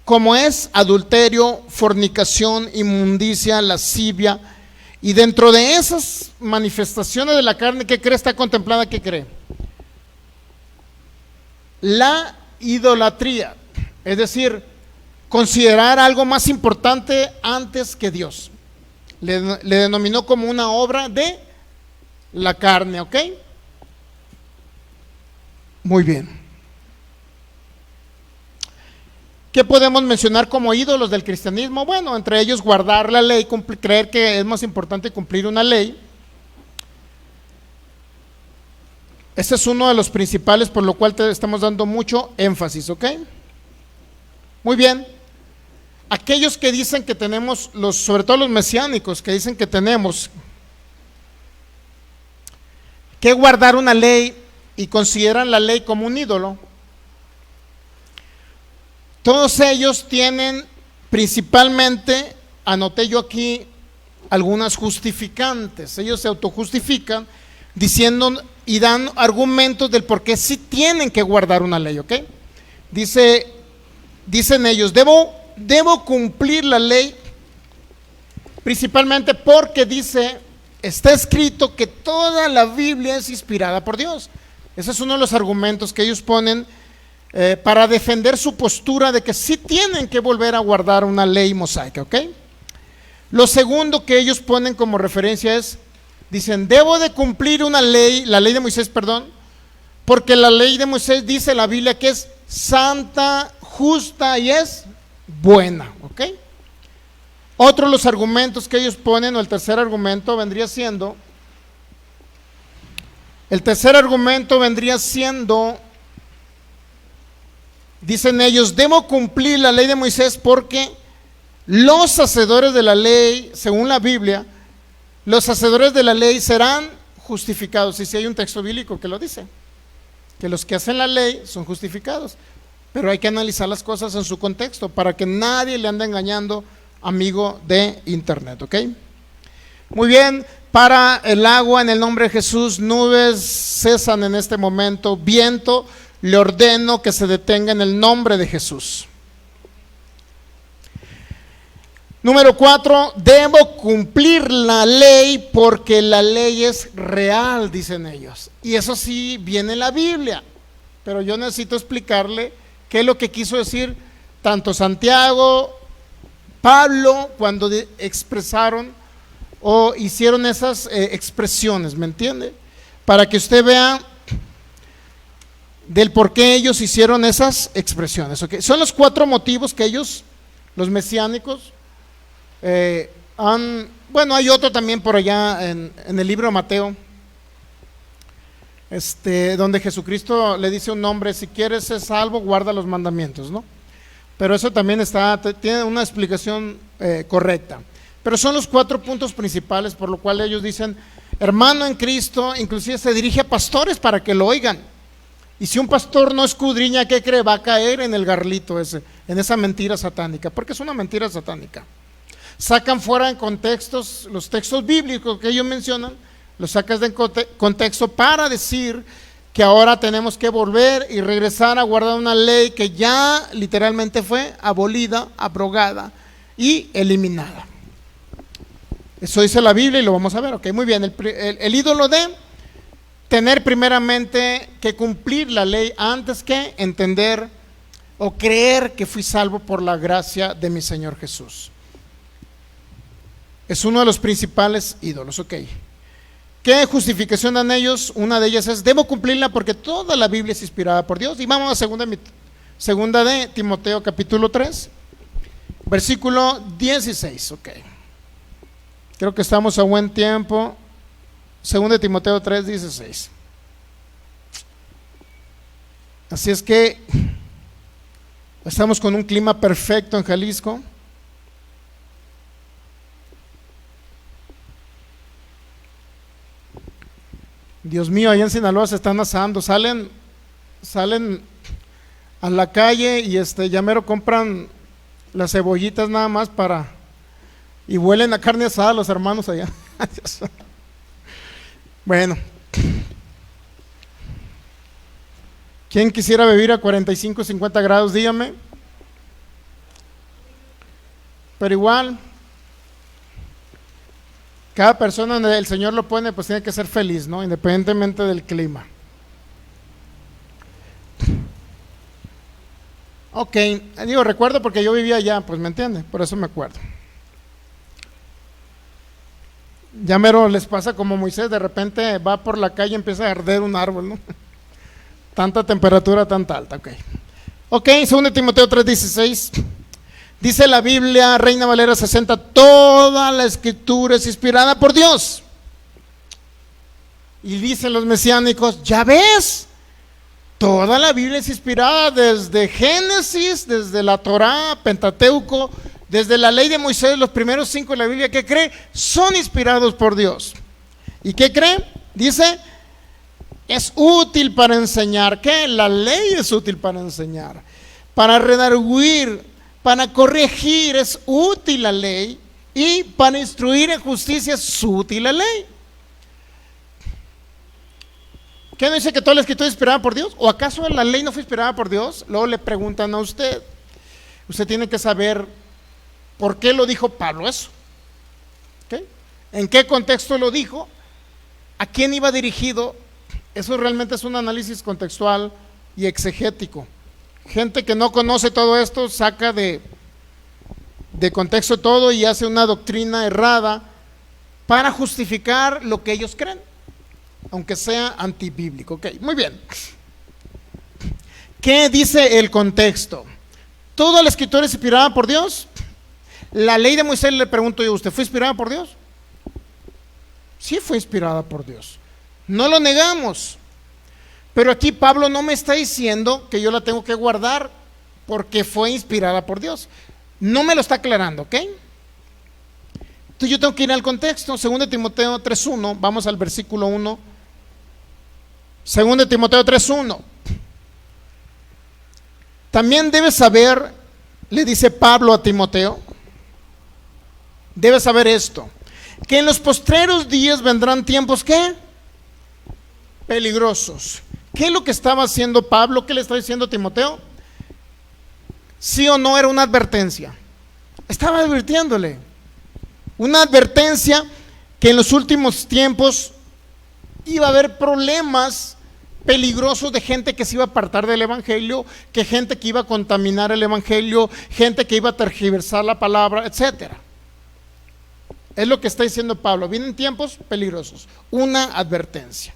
Speaker 1: como es adulterio, fornicación, inmundicia, lascivia. Y dentro de esas manifestaciones de la carne, ¿qué cree? Está contemplada, ¿qué cree? La idolatría, es decir, considerar algo más importante antes que Dios. Le denominó como una obra de la carne, ¿ok? Muy bien. ¿Qué podemos mencionar como ídolos del cristianismo? Bueno, entre ellos guardar la ley, creer que es más importante cumplir una ley. Ese es uno de los principales, por lo cual te estamos dando mucho énfasis, ¿ok? Muy bien. Aquellos que dicen que tenemos, sobre todo los mesiánicos, que dicen que tenemos que guardar una ley y consideran la ley como un ídolo, todos ellos tienen principalmente, anoté yo aquí, algunas justificantes. Ellos se autojustifican diciendo y dan argumentos del por qué sí tienen que guardar una ley, ¿ok? Dicen ellos, debo cumplir la ley principalmente porque está escrito que toda la Biblia es inspirada por Dios. Ese es uno de los argumentos que ellos ponen para defender su postura de que sí tienen que volver a guardar una ley mosaica, ¿ok? Lo segundo que ellos ponen como referencia es, dicen, debo de cumplir una ley, la ley de Moisés, perdón, porque la ley de Moisés dice la Biblia que es santa, justa y es buena, ¿ok? Otro de los argumentos que ellos ponen, o el tercer argumento vendría siendo, dicen ellos, debo cumplir la ley de Moisés porque los hacedores de la ley, según la Biblia, los hacedores de la ley serán justificados. Y si hay un texto bíblico que lo dice, que los que hacen la ley son justificados. Pero hay que analizar las cosas en su contexto para que nadie le ande engañando, amigo de internet, ¿ok? Muy bien, para el agua en el nombre de Jesús, nubes cesan en este momento, viento, le ordeno que se detenga en el nombre de Jesús. Número 4, debo cumplir la ley porque la ley es real, dicen ellos. Y eso sí viene en la Biblia, pero yo necesito explicarle qué es lo que quiso decir tanto Santiago, Pablo, cuando expresaron o hicieron esas expresiones, ¿me entiende? Para que usted vea del por qué ellos hicieron esas expresiones, ¿okay? Son los 4 motivos que ellos, los mesiánicos, bueno, hay otro también por allá en el libro de Mateo, donde Jesucristo le dice a un hombre, si quieres ser salvo, guarda los mandamientos, ¿no? Pero eso también tiene una explicación correcta. Pero son los 4 puntos principales por lo cual ellos dicen, hermano en Cristo, inclusive se dirige a pastores para que lo oigan. Y si un pastor no escudriña, ¿qué cree? Va a caer en el garlito ese, en esa mentira satánica, porque es una mentira satánica. Sacan fuera en contextos, los textos bíblicos que ellos mencionan, lo sacas de contexto para decir que ahora tenemos que volver y regresar a guardar una ley que ya literalmente fue abolida, abrogada y eliminada. Eso dice la Biblia y lo vamos a ver. Ok, muy bien. El ídolo de tener primeramente que cumplir la ley antes que entender o creer que fui salvo por la gracia de mi Señor Jesús. Es uno de los principales ídolos. Ok. ¿Qué justificación dan ellos? Una de ellas es: debo cumplirla porque toda la Biblia es inspirada por Dios. Y vamos a segunda de Timoteo capítulo 3, versículo 16. Ok. Creo que estamos a buen tiempo. Segunda de Timoteo 3, 16. Así es que estamos con un clima perfecto en Jalisco. Dios mío, allá en Sinaloa se están asando, salen a la calle y ya mero compran las cebollitas nada más y huelen a carne asada los hermanos allá. Bueno, ¿quién quisiera vivir a 45, 50 grados? Dígame. Pero igual, cada persona donde el Señor lo pone, pues tiene que ser feliz, ¿no? Independientemente del clima. Ok, recuerdo porque yo vivía allá, pues me entiende, por eso me acuerdo. Ya mero les pasa como Moisés, de repente va por la calle y empieza a arder un árbol, ¿no? Tanta temperatura, tanta alta. Ok, 2 Timoteo 3:16. Dice la Biblia, Reina Valera 60, toda la escritura es inspirada por Dios. Y dicen los mesiánicos, ya ves, toda la Biblia es inspirada desde Génesis, desde la Torá, Pentateuco, desde la ley de Moisés, los primeros 5 de la Biblia. ¿Qué cree? Son inspirados por Dios. ¿Y qué cree? Dice, es útil para enseñar. ¿Qué? La ley es útil para enseñar, para redarguir, para corregir es útil la ley, y para instruir en justicia es útil la ley. ¿Qué no dice que toda la escritura es inspirada por Dios? ¿O acaso la ley no fue inspirada por Dios? Luego le preguntan a usted. Usted tiene que saber por qué lo dijo Pablo eso. ¿Okay? ¿En qué contexto lo dijo? ¿A quién iba dirigido? Eso realmente es un análisis contextual y exegético. Gente que no conoce todo esto saca de contexto todo y hace una doctrina errada para justificar lo que ellos creen, aunque sea antibíblico. Ok, muy bien. ¿Qué dice el contexto? ¿Toda la escritura es inspirada por Dios? La ley de Moisés, le pregunto yo, ¿usted fue inspirada por Dios? Sí fue inspirada por Dios, no lo negamos. Pero aquí Pablo no me está diciendo que yo la tengo que guardar porque fue inspirada por Dios. No me lo está aclarando, ¿ok? Entonces yo tengo que ir al contexto. 2 Timoteo 3:1, vamos al versículo 1. 2 Timoteo 3:1. También debes saber, le dice Pablo a Timoteo, debes saber esto, que en los postreros días vendrán tiempos, ¿qué? Peligrosos. ¿Qué es lo que estaba haciendo Pablo? ¿Qué le está diciendo a Timoteo? ¿Sí o no era una advertencia? Estaba advirtiéndole. Una advertencia que en los últimos tiempos iba a haber problemas peligrosos de gente que se iba a apartar del evangelio, que gente que iba a contaminar el evangelio, gente que iba a tergiversar la palabra, etcétera. Es lo que está diciendo Pablo. Vienen tiempos peligrosos. Una advertencia.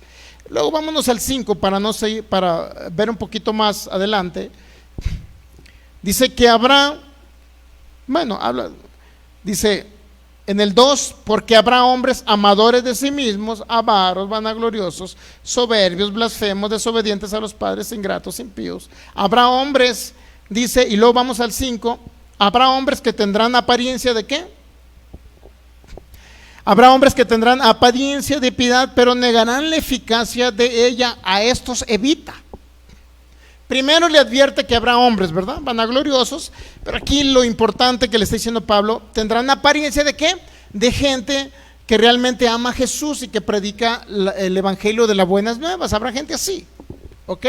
Speaker 1: Luego vámonos al 5 para ver un poquito más adelante. Dice que habrá, dice en el 2, porque habrá hombres amadores de sí mismos, avaros, vanagloriosos, soberbios, blasfemos, desobedientes a los padres, ingratos, impíos. Habrá hombres, dice, y luego vamos al 5, habrá hombres que tendrán apariencia de ¿qué? Habrá hombres que tendrán apariencia de piedad, pero negarán la eficacia de ella. A estos evita. Primero le advierte que habrá hombres, ¿verdad? Vanagloriosos, pero aquí lo importante que le está diciendo Pablo, tendrán apariencia de ¿qué? De gente que realmente ama a Jesús y que predica el evangelio de las buenas nuevas. Habrá gente así, ¿ok?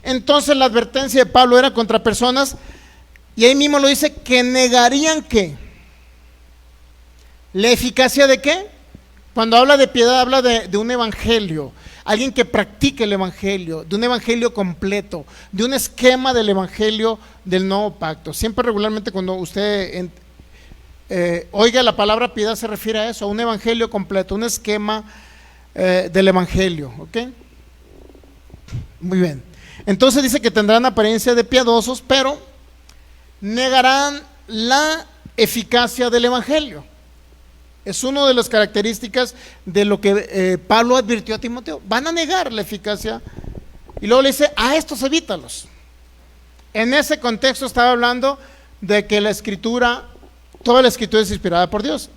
Speaker 1: Entonces la advertencia de Pablo era contra personas, y ahí mismo lo dice, que negarían ¿qué? ¿La eficacia de qué? Cuando habla de piedad, habla de un evangelio, alguien que practique el evangelio, de un evangelio completo, de un esquema del evangelio del nuevo pacto. Siempre regularmente cuando usted oiga la palabra piedad se refiere a eso, a un evangelio completo, un esquema del evangelio, ¿ok? Muy bien. Entonces dice que tendrán apariencia de piadosos, pero negarán la eficacia del evangelio. Es una de las características de lo que Pablo advirtió a Timoteo. Van a negar la eficacia. Y luego le dice, a estos evítalos. En ese contexto estaba hablando de que la escritura, toda la escritura es inspirada por Dios.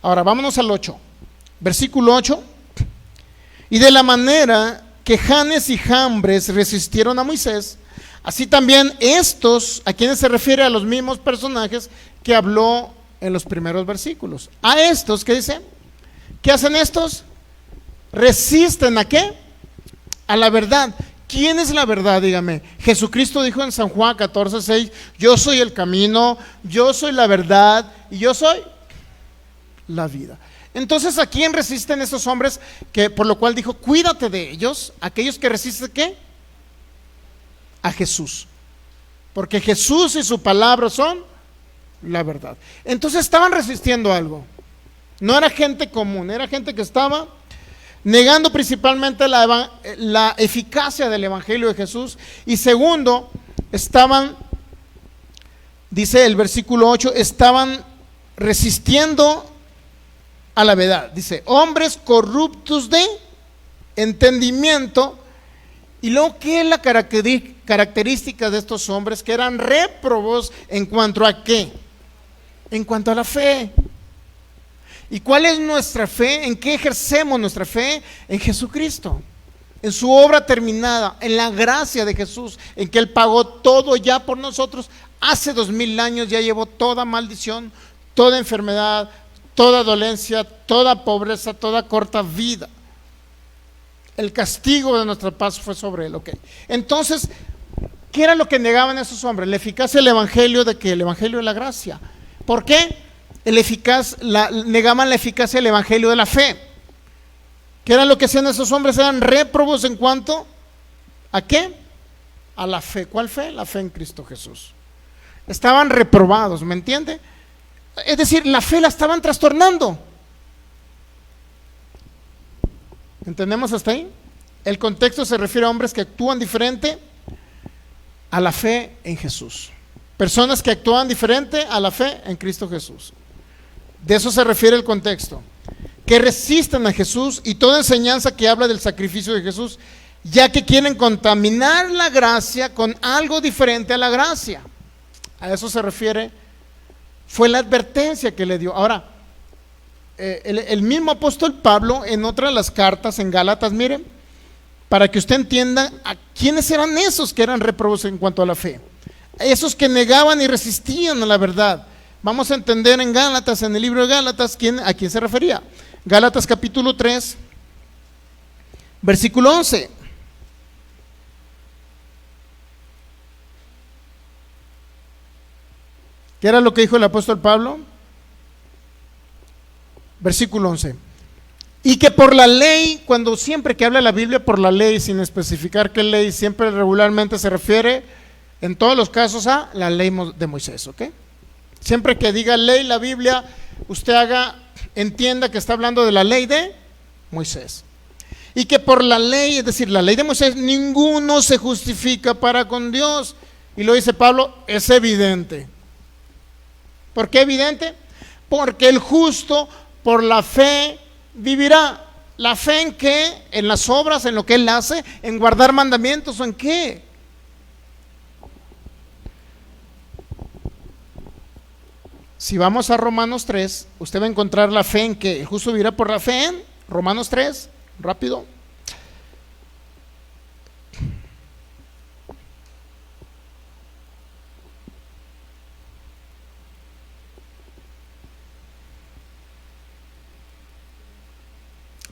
Speaker 1: Ahora vámonos al 8, versículo 8. Y de la manera que Janes y Jambres resistieron a Moisés, así también estos, ¿a quienes se refiere? A los mismos personajes que habló en los primeros versículos. A estos, ¿qué dice? ¿Qué hacen estos? Resisten ¿a qué? A la verdad. ¿Quién es la verdad? Dígame. Jesucristo dijo en San Juan 14:6, yo soy el camino, yo soy la verdad y yo soy la vida. Entonces, ¿a quién resisten esos hombres? Que por lo cual dijo, cuídate de ellos, aquellos que resisten ¿qué? A Jesús. Porque Jesús y su palabra son la verdad. Entonces estaban resistiendo algo. No era gente común, era gente que estaba negando principalmente la eficacia del evangelio de Jesús. Y segundo, estaban, dice el versículo 8, estaban resistiendo a la verdad. Dice, hombres corruptos de entendimiento. Y luego, ¿qué es la característica de estos hombres? Que eran réprobos en cuanto a ¿qué? En cuanto a la fe. ¿Y cuál es nuestra fe? ¿En qué ejercemos nuestra fe? En Jesucristo, en su obra terminada, en la gracia de Jesús, en que Él pagó todo ya por nosotros. Hace 2000 años ya llevó toda maldición, toda enfermedad, toda dolencia, toda pobreza, toda corta vida. El castigo de nuestra paz fue sobre Él, ok. Entonces, ¿qué era lo que negaban esos hombres? La eficacia del evangelio, de que el evangelio de la gracia. ¿Por qué? Negaban la eficacia del evangelio de la fe. ¿Qué era lo que hacían esos hombres? Eran réprobos en cuanto ¿a qué? A la fe. ¿Cuál fe? La fe en Cristo Jesús. Estaban reprobados, ¿me entiende? Es decir, la fe la estaban trastornando. ¿Entendemos hasta ahí? El contexto se refiere a hombres que actúan diferente a la fe en Jesús. Personas que actúan diferente a la fe en Cristo Jesús. De eso se refiere el contexto. Que resisten a Jesús y toda enseñanza que habla del sacrificio de Jesús, ya que quieren contaminar la gracia con algo diferente a la gracia. A eso se refiere, fue la advertencia que le dio. Ahora, el mismo apóstol Pablo en otra de las cartas en Gálatas, miren, para que usted entienda a quiénes eran esos que eran réprobos en cuanto a la fe. Esos que negaban y resistían a la verdad. Vamos a entender en Gálatas, en el libro de Gálatas, a quién se refería. Gálatas capítulo 3, versículo 11. ¿Qué era lo que dijo el apóstol Pablo? Versículo 11. Y que por la ley, cuando siempre que habla la Biblia por la ley, sin especificar qué ley, siempre regularmente se refiere en todos los casos a la ley de Moisés, ¿ok? Siempre que diga ley la Biblia, usted entienda que está hablando de la ley de Moisés. Y que por la ley, es decir, la ley de Moisés, ninguno se justifica para con Dios. Y lo dice Pablo, es evidente. ¿Por qué evidente? Porque el justo por la fe vivirá. ¿La fe en qué? ¿En las obras? ¿En lo que él hace? ¿En guardar mandamientos? ¿O en qué? Si vamos a Romanos 3, usted va a encontrar la fe en que el justo vivirá por la fe en Romanos 3, rápido.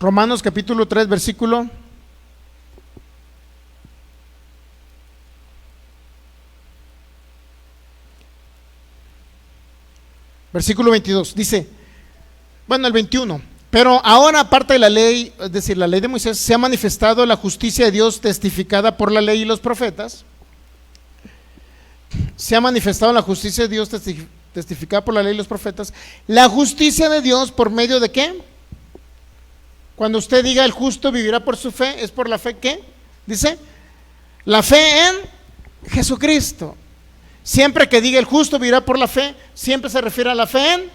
Speaker 1: Romanos capítulo 3, versículo 22, dice, bueno, el 21, pero ahora aparte de la ley, es decir, la ley de Moisés, se ha manifestado la justicia de Dios testificada por la ley y los profetas. Se ha manifestado la justicia de Dios testificada por la ley y los profetas. La justicia de Dios por medio de ¿qué? Cuando usted diga el justo vivirá por su fe, ¿es por la fe qué? Dice, la fe en Jesucristo. Siempre que diga el justo vivirá por la fe, siempre se refiere a la fe en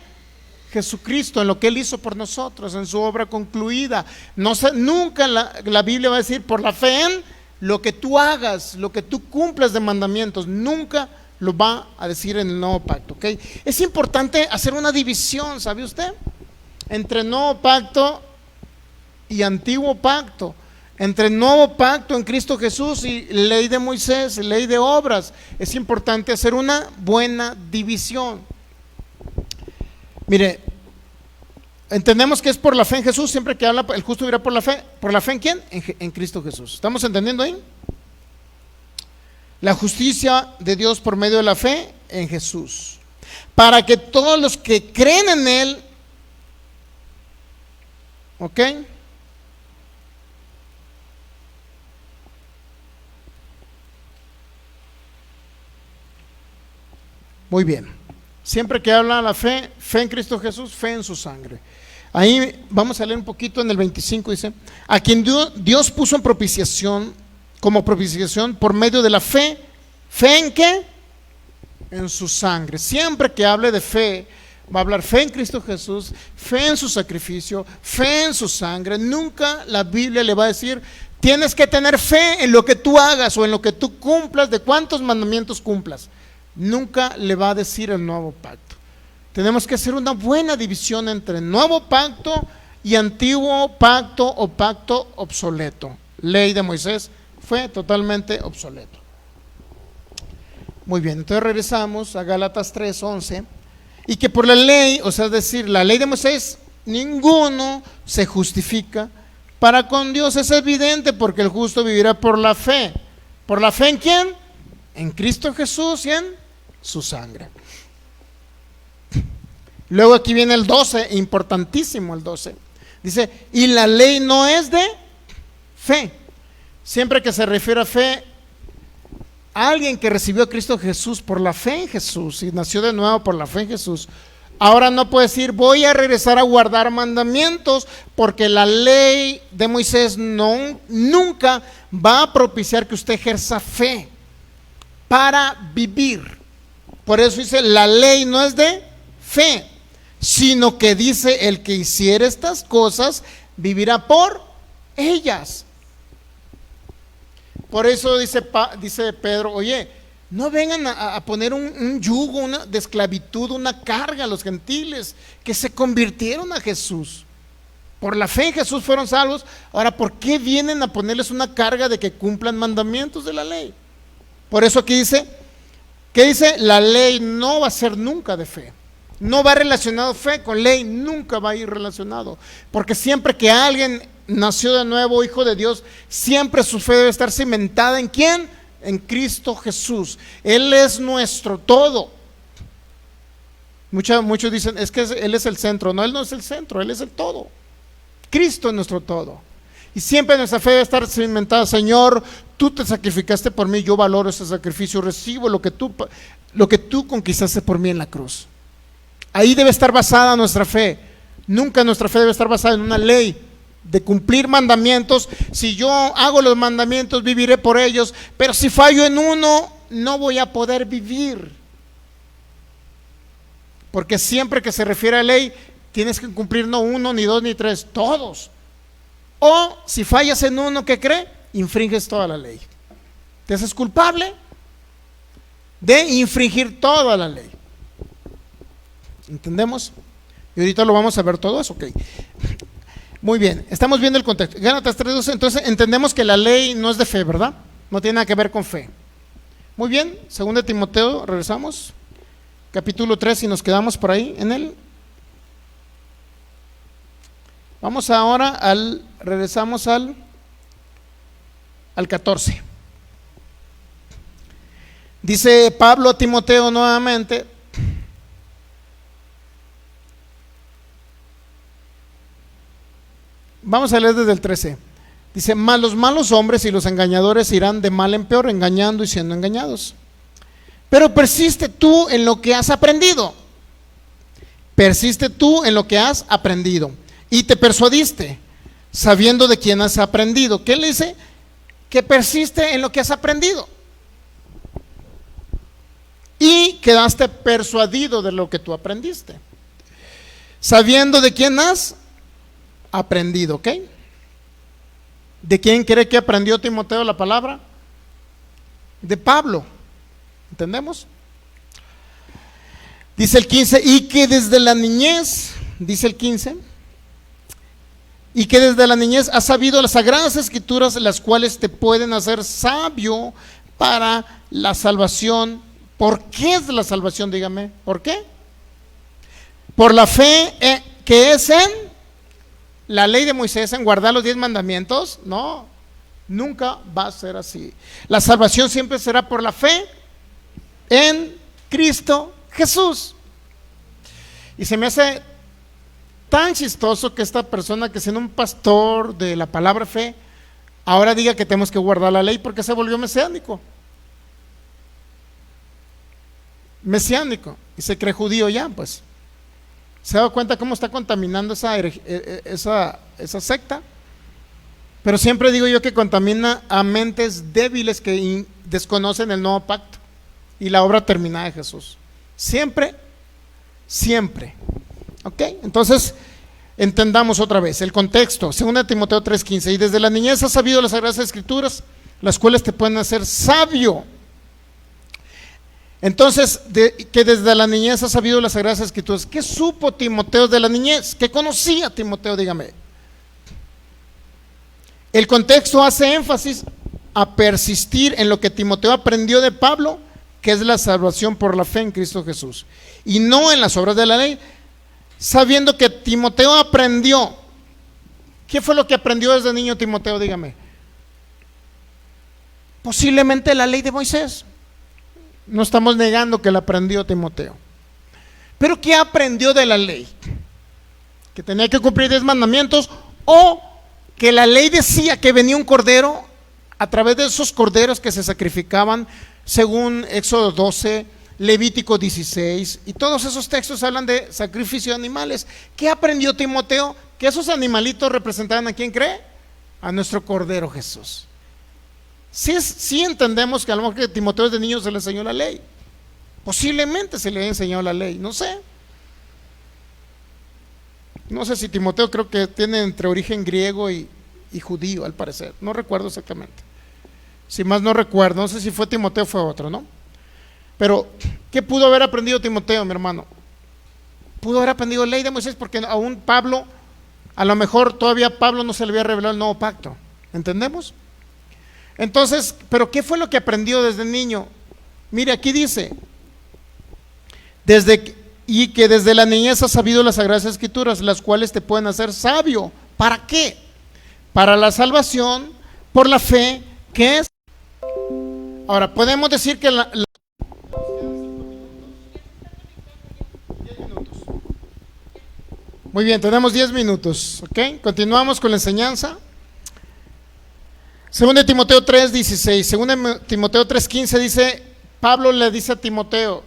Speaker 1: Jesucristo, en lo que Él hizo por nosotros, en su obra concluida. Nunca la Biblia va a decir por la fe en lo que tú hagas, lo que tú cumplas de mandamientos. Nunca lo va a decir en el nuevo pacto, ¿ok? Es importante hacer una división, ¿sabe usted? Entre nuevo pacto y antiguo pacto. Entre nuevo pacto en Cristo Jesús y ley de Moisés, ley de obras. Es importante hacer una buena división. Mire, entendemos que es por la fe en Jesús. Siempre que habla el justo vivirá por la fe. ¿Por la fe en quién? En Cristo Jesús. ¿Estamos entendiendo ahí? La justicia de Dios por medio de la fe en Jesús, para que todos los que creen en Él, ¿ok?, muy bien. Siempre que habla la fe, fe en Cristo Jesús, fe en su sangre. Ahí vamos a leer un poquito en el 25, dice, a quien Dios puso en propiciación, como propiciación por medio de la fe. ¿Fe en qué? En su sangre. Siempre que hable de fe, va a hablar fe en Cristo Jesús, fe en su sacrificio, fe en su sangre. Nunca la Biblia le va a decir, tienes que tener fe en lo que tú hagas o en lo que tú cumplas, de cuántos mandamientos cumplas. Nunca le va a decir el nuevo pacto. Tenemos que hacer una buena división entre nuevo pacto y antiguo pacto o pacto obsoleto. Ley de Moisés fue totalmente obsoleto. Muy bien, entonces regresamos a Gálatas 3:11. Y que por la ley, o sea, es decir, la ley de Moisés, ninguno se justifica para con Dios. Es evidente, porque el justo vivirá por la fe. ¿Por la fe en quién? En Cristo Jesús y en su sangre. Luego aquí viene el 12, importantísimo el 12. Dice, y la ley no es de fe. Siempre que se refiere a fe, alguien que recibió a Cristo Jesús por la fe en Jesús y nació de nuevo por la fe en Jesús, ahora no puede decir, voy a regresar a guardar mandamientos, porque la ley de Moisés nunca va a propiciar que usted ejerza fe para vivir. Por eso dice, la ley no es de fe, sino que dice, el que hiciere estas cosas vivirá por ellas. Por eso dice Pedro, oye, no vengan a poner un yugo de esclavitud, una carga a los gentiles que se convirtieron a Jesús. Por la fe en Jesús fueron salvos. Ahora, ¿por qué vienen a ponerles una carga de que cumplan mandamientos de la ley? Por eso aquí dice, ¿qué dice? La ley no va a ser nunca de fe. No va relacionado fe con ley, nunca va a ir relacionado. Porque siempre que alguien nació de nuevo, hijo de Dios, siempre su fe debe estar cimentada ¿en quién? En Cristo Jesús. Él es nuestro todo. Muchos dicen, es que Él es el centro. No, Él no es el centro, Él es el todo. Cristo es nuestro todo. Y siempre nuestra fe debe estar cimentada, Señor, tú te sacrificaste por mí, yo valoro ese sacrificio, recibo lo que tú conquistaste por mí en la cruz. Ahí debe estar basada nuestra fe. Nunca nuestra fe debe estar basada en una ley de cumplir mandamientos. Si yo hago los mandamientos, viviré por ellos, pero si fallo en uno, no voy a poder vivir. Porque siempre que se refiere a ley, tienes que cumplir no uno, ni dos, ni tres, todos. O si fallas en uno, ¿qué cree? Infringes toda la ley. Te haces culpable de infringir toda la ley. ¿Entendemos? Y ahorita lo vamos a ver todo eso, ok. Muy bien, estamos viendo el contexto. Gálatas 3:12, entonces entendemos que la ley no es de fe, ¿verdad? No tiene nada que ver con fe. Muy bien, 2 Timoteo, regresamos. Capítulo 3, y nos quedamos por ahí en él. Vamos ahora regresamos al 14. Dice Pablo a Timoteo nuevamente, vamos a leer desde el 13. Dice: mas los malos hombres y los engañadores irán de mal en peor, engañando y siendo engañados. Pero persiste tú en lo que has aprendido. Persiste tú en lo que has aprendido. Y te persuadiste, sabiendo de quién has aprendido. ¿Qué le dice? Que persiste en lo que has aprendido. Y quedaste persuadido de lo que tú aprendiste. Sabiendo de quién has aprendido, ¿ok? ¿De quién cree que aprendió Timoteo la palabra? De Pablo. ¿Entendemos? Dice el 15, y que desde la niñez, dice el 15, y que desde la niñez has sabido las sagradas escrituras, las cuales te pueden hacer sabio para la salvación. ¿Por qué es la salvación? Dígame, ¿por qué? Por la fe que es en la ley de Moisés, en guardar los 10 mandamientos. No, nunca va a ser así. La salvación siempre será por la fe en Cristo Jesús. Y se me hace tan chistoso que esta persona, que siendo un pastor de la palabra fe, ahora diga que tenemos que guardar la ley, porque se volvió mesiánico y se cree judío ya. Pues se ha dado cuenta cómo está contaminando esa secta. Pero siempre digo yo que contamina a mentes débiles que desconocen el nuevo pacto y la obra terminada de Jesús. Siempre. ¿Ok? Entonces, entendamos otra vez el contexto. 2 Timoteo 3:15. Y desde la niñez has sabido las sagradas escrituras, las cuales te pueden hacer sabio. Entonces, que desde la niñez has sabido las sagradas escrituras. ¿Qué supo Timoteo de la niñez? ¿Qué conocía Timoteo? Dígame. El contexto hace énfasis a persistir en lo que Timoteo aprendió de Pablo, que es la salvación por la fe en Cristo Jesús, y no en las obras de la ley, sabiendo que Timoteo aprendió. ¿Qué fue lo que aprendió desde niño Timoteo? Dígame. Posiblemente la ley de Moisés. No estamos negando que la aprendió Timoteo. Pero ¿qué aprendió de la ley? Que tenía que cumplir 10 mandamientos, o que la ley decía que venía un cordero, a través de esos corderos que se sacrificaban según Éxodo 12, Levítico 16, y todos esos textos hablan de sacrificio de animales. ¿Qué aprendió Timoteo? Que esos animalitos representaban ¿a quién cree? A nuestro Cordero Jesús. Sí entendemos que a lo mejor que Timoteo desde niño se le enseñó la ley. Posiblemente se le haya enseñado la ley, no sé. No sé si Timoteo, creo que tiene entre origen griego y judío, al parecer. No recuerdo exactamente. Si más no recuerdo, no sé si fue Timoteo o fue otro, ¿no? Pero, ¿qué pudo haber aprendido Timoteo, mi hermano? Pudo haber aprendido la ley de Moisés, porque aún Pablo, a lo mejor todavía Pablo no se le había revelado el nuevo pacto. ¿Entendemos? Entonces, ¿pero qué fue lo que aprendió desde niño? Mire, aquí dice, y que desde la niñez has sabido las sagradas escrituras, las cuales te pueden hacer sabio. ¿Para qué? Para la salvación por la fe que es. Ahora, podemos decir que Muy bien, tenemos 10 minutos, ¿ok? Continuamos con la enseñanza. 2 Timoteo 3:16, 2 Timoteo 3:15 dice, Pablo le dice a Timoteo,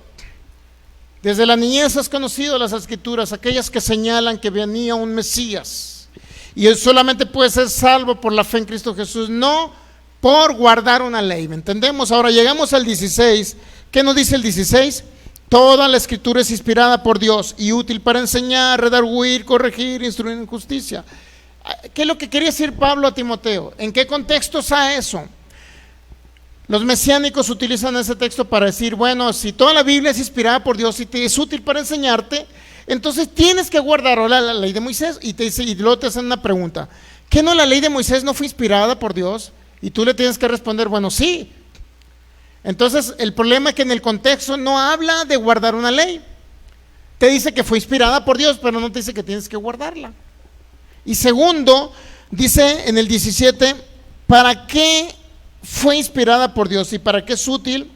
Speaker 1: desde la niñez has conocido las escrituras, aquellas que señalan que venía un Mesías, y él solamente puede ser salvo por la fe en Cristo Jesús, no por guardar una ley. ¿Me entendemos? Ahora llegamos al 16. ¿Qué nos dice el 16? Toda la escritura es inspirada por Dios y útil para enseñar, redarguir, corregir, instruir en justicia. ¿Qué es lo que quería decir Pablo a Timoteo? ¿En qué contexto está eso? Los mesiánicos utilizan ese texto para decir, bueno, si toda la Biblia es inspirada por Dios y te es útil para enseñarte, entonces tienes que guardar la ley de Moisés. Y luego te hacen una pregunta, ¿qué no la ley de Moisés no fue inspirada por Dios? Y tú le tienes que responder, bueno, sí. Entonces el problema es que en el contexto no habla de guardar una ley. Te dice que fue inspirada por Dios, pero no te dice que tienes que guardarla. Y segundo, dice en el 17, ¿para qué fue inspirada por Dios y para qué es útil?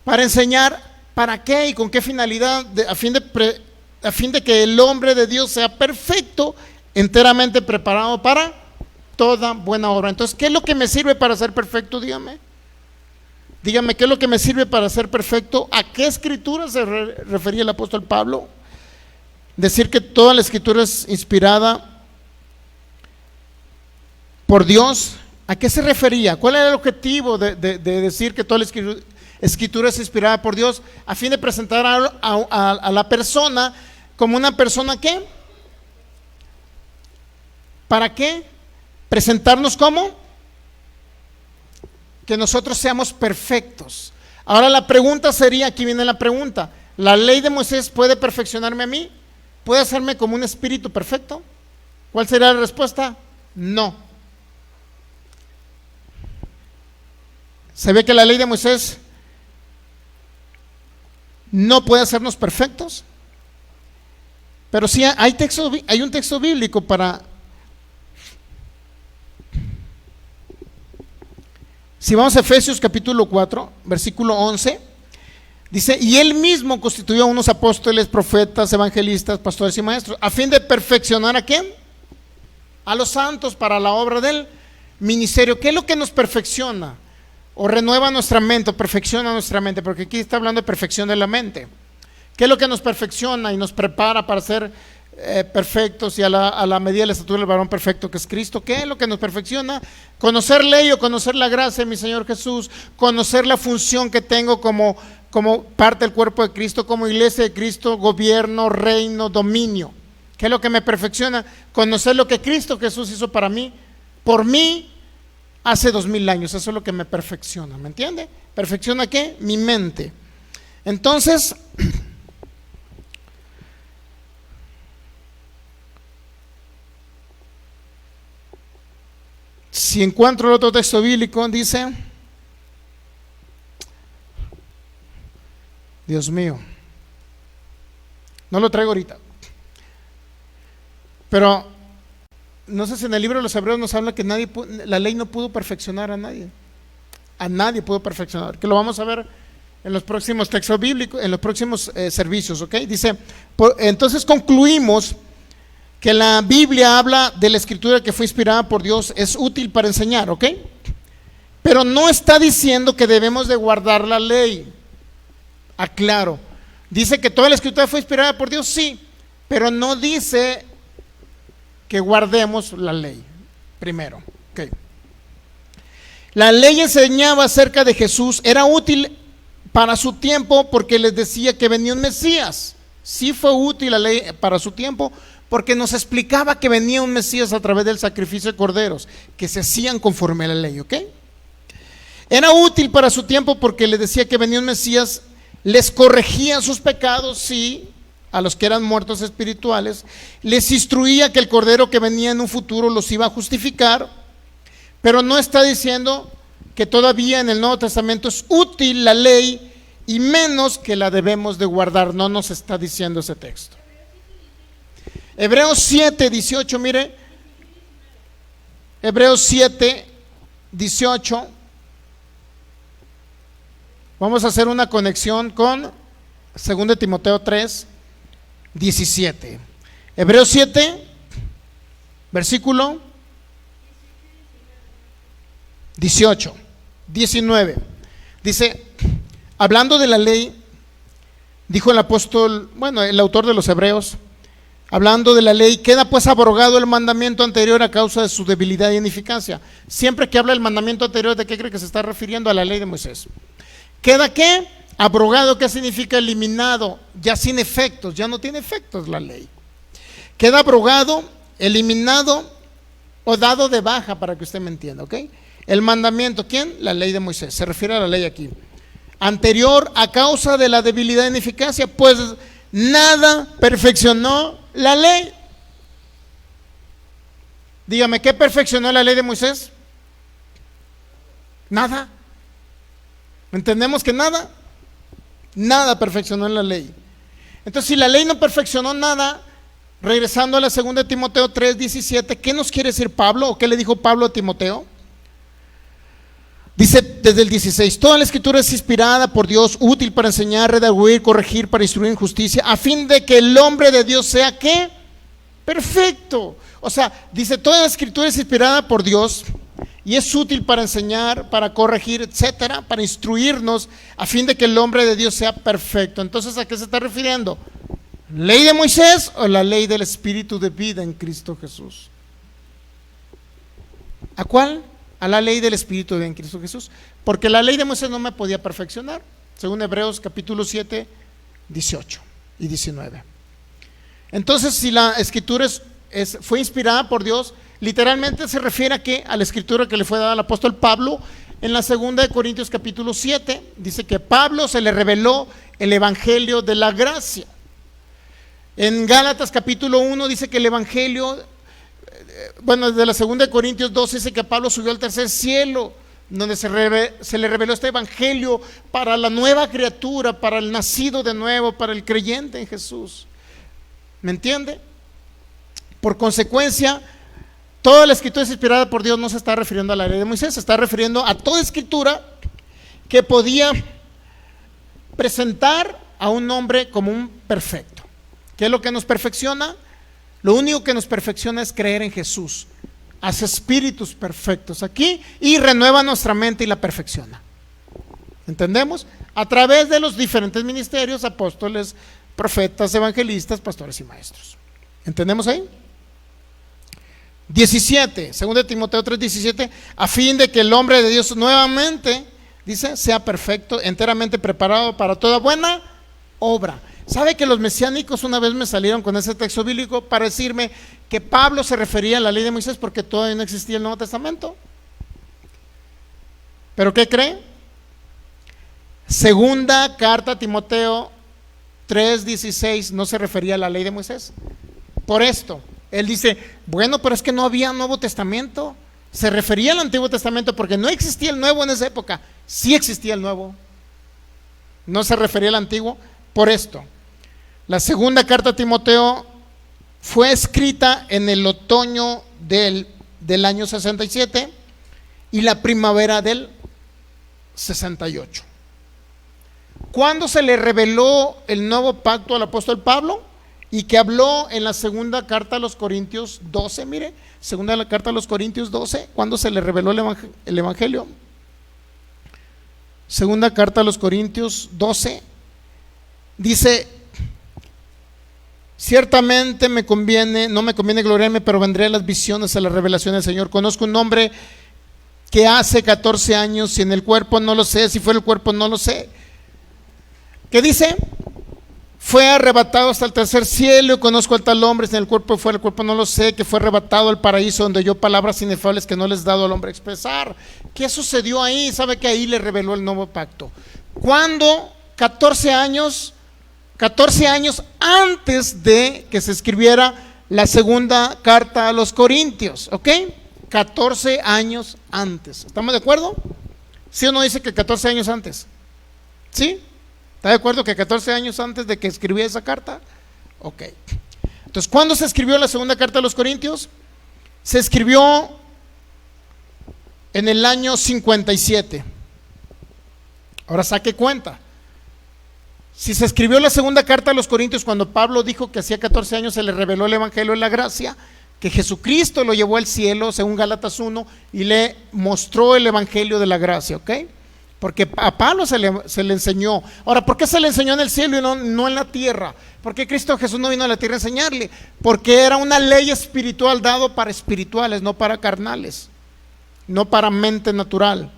Speaker 1: Para enseñar, ¿para qué y con qué finalidad? A fin de que el hombre de Dios sea perfecto, enteramente preparado para toda buena obra. Entonces, ¿qué es lo que me sirve para ser perfecto? Dígame, ¿qué es lo que me sirve para ser perfecto? ¿A qué escritura se refería el apóstol Pablo? Decir que toda la escritura es inspirada por Dios. ¿A qué se refería? ¿Cuál era el objetivo de decir que toda la escritura es inspirada por Dios? A fin de presentar a la persona como una persona ¿qué? ¿Para qué? Presentarnos como que nosotros seamos perfectos. Ahora la pregunta sería, aquí viene la pregunta: ¿la ley de Moisés puede perfeccionarme a mí? ¿Puede hacerme como un espíritu perfecto? ¿Cuál sería la respuesta? No. Se ve que la ley de Moisés no puede hacernos perfectos, pero sí hay un texto bíblico para. Si vamos a Efesios capítulo 4, versículo 11, dice: y él mismo constituyó a unos apóstoles, profetas, evangelistas, pastores y maestros, a fin de perfeccionar ¿a quién? A los santos para la obra del ministerio. ¿Qué es lo que nos perfecciona? O renueva nuestra mente, o perfecciona nuestra mente, porque aquí está hablando de perfección de la mente. ¿Qué es lo que nos perfecciona y nos prepara para ser perfectos y a la medida de la estatura del varón perfecto que es Cristo? ¿Qué es lo que nos perfecciona? Conocer ley o conocer la gracia de mi Señor Jesús, conocer la función que tengo como parte del cuerpo de Cristo, como iglesia de Cristo, gobierno, reino, dominio. ¿Qué es lo que me perfecciona? Conocer lo que Cristo Jesús hizo para mí, por mí, hace 2000 años. Eso es lo que me perfecciona, ¿me entiende? ¿Perfecciona qué? Mi mente. Entonces, si encuentro el otro texto bíblico, dice, Dios mío, no lo traigo ahorita, pero no sé si en el libro de los Hebreos nos habla que la ley no pudo perfeccionar a nadie pudo perfeccionar, que lo vamos a ver en los próximos textos bíblicos, en los próximos servicios, ¿ok? Dice, entonces concluimos que la Biblia habla de la escritura que fue inspirada por Dios, es útil para enseñar, ¿ok? Pero no está diciendo que debemos de guardar la ley. Aclaro, dice que toda la escritura fue inspirada por Dios, sí, pero no dice que guardemos la ley, primero, ¿ok? La ley enseñaba acerca de Jesús, era útil para su tiempo porque les decía que venía un Mesías. Sí fue útil la ley para su tiempo, porque nos explicaba que venía un Mesías a través del sacrificio de corderos, que se hacían conforme a la ley, ¿ok? Era útil para su tiempo porque les decía que venía un Mesías, les corregía sus pecados, sí, a los que eran muertos espirituales, les instruía que el cordero que venía en un futuro los iba a justificar, pero no está diciendo que todavía en el Nuevo Testamento es útil la ley y menos que la debemos de guardar. No nos está diciendo ese texto. Hebreos 7, 18, mire, Hebreos 7, 18, vamos a hacer una conexión con 2 Timoteo 3, 17. Hebreos 7, versículo 18, 19, dice, hablando de la ley, dijo el apóstol, el autor de los Hebreos, hablando de la ley, queda pues abrogado el mandamiento anterior a causa de su debilidad y ineficacia. Siempre que habla del mandamiento anterior, ¿de qué cree que se está refiriendo? A la ley de Moisés. ¿Queda qué? Abrogado. ¿Qué significa? Eliminado, ya sin efectos, ya no tiene efectos la ley. Queda abrogado, eliminado o dado de baja, para que usted me entienda, ¿ok? El mandamiento, ¿quién? La ley de Moisés, se refiere a la ley aquí. Anterior a causa de la debilidad e ineficacia, pues nada perfeccionó la ley. Dígame, ¿qué perfeccionó la ley de Moisés? Nada. ¿Entendemos que nada? Nada perfeccionó la ley. Entonces, si la ley no perfeccionó nada, regresando a la segunda de Timoteo 3:17, ¿qué nos quiere decir Pablo? ¿O qué le dijo Pablo a Timoteo? Dice desde el 16, toda la escritura es inspirada por Dios, útil para enseñar, redarguir, corregir, para instruir en justicia, a fin de que el hombre de Dios sea, ¿qué? Perfecto. O sea, dice, toda la escritura es inspirada por Dios y es útil para enseñar, para corregir, etcétera, para instruirnos, a fin de que el hombre de Dios sea perfecto. Entonces, ¿a qué se está refiriendo? ¿Ley de Moisés o la ley del Espíritu de vida en Cristo Jesús? ¿A cuál? A la ley del Espíritu de vida en Cristo Jesús. Porque la ley de Moisés no me podía perfeccionar, según Hebreos capítulo 7, 18 y 19. Entonces, si la escritura fue inspirada por Dios, literalmente se refiere a ¿qué? A la escritura que le fue dada al apóstol Pablo en la segunda de Corintios capítulo 7. Dice que Pablo se le reveló el evangelio de la gracia. En Gálatas capítulo 1 dice que el evangelio, desde la segunda de Corintios 12 dice que Pablo subió al tercer cielo, donde se le reveló este evangelio para la nueva criatura, para el nacido de nuevo, para el creyente en Jesús. ¿Me entiende? Por consecuencia, toda la escritura es inspirada por Dios. No se está refiriendo a la ley de Moisés, se está refiriendo a toda escritura que podía presentar a un hombre como un perfecto. ¿Qué es lo que nos perfecciona? Lo único que nos perfecciona es creer en Jesús. Hace espíritus perfectos aquí y renueva nuestra mente y la perfecciona. ¿Entendemos? A través de los diferentes ministerios, apóstoles, profetas, evangelistas, pastores y maestros. ¿Entendemos ahí? 17, 2 Timoteo 3:17, a fin de que el hombre de Dios nuevamente, dice, sea perfecto, enteramente preparado para toda buena obra. ¿Sabe que los mesiánicos una vez me salieron con ese texto bíblico para decirme que Pablo se refería a la ley de Moisés porque todavía no existía el Nuevo Testamento? ¿Pero qué cree? Segunda carta a Timoteo 3:16 no se refería a la ley de Moisés. Por esto, él dice, bueno, pero es que no había Nuevo Testamento. Se refería al Antiguo Testamento porque no existía el Nuevo en esa época. Sí existía el Nuevo. No se refería al Antiguo. Por esto, la segunda carta a Timoteo fue escrita en el otoño del año 67 y la primavera del 68. ¿Cuándo se le reveló el nuevo pacto al apóstol Pablo? Y que habló en la segunda carta a los Corintios 12, mire, segunda carta a los Corintios 12, ¿cuándo se le reveló el evangelio? Segunda carta a los Corintios 12, dice, ciertamente no me conviene gloriarme, pero vendré a las visiones, a la revelación del Señor. Conozco un hombre que hace 14 años, si en el cuerpo no lo sé, si fuera el cuerpo no lo sé. ¿Qué dice? Fue arrebatado hasta el tercer cielo. Conozco al tal hombre, si en el cuerpo fuera el cuerpo no lo sé, que fue arrebatado al paraíso, donde oyó palabras inefables que no les he dado al hombre expresar. ¿Qué sucedió ahí? Sabe que ahí le reveló el nuevo pacto. ¿Cuándo? 14 años antes de que se escribiera la segunda carta a los Corintios, ¿ok? 14 años antes. ¿Estamos de acuerdo? ¿Sí o no dice que 14 años antes? ¿Sí? ¿Está de acuerdo que 14 años antes de que escribiera esa carta? Ok. Entonces, ¿cuándo se escribió la segunda carta a los Corintios? Se escribió en el año 57. Ahora saque cuenta. Si se escribió la segunda carta a los Corintios cuando Pablo dijo que hacía 14 años se le reveló el evangelio de la gracia, que Jesucristo lo llevó al cielo, según Gálatas 1, y le mostró el evangelio de la gracia, ¿ok? Porque a Pablo se le enseñó. Ahora, ¿por qué se le enseñó en el cielo y no en la tierra? ¿Por qué Cristo Jesús no vino a la tierra a enseñarle? Porque era una ley espiritual dado para espirituales, no para carnales, no para mente natural,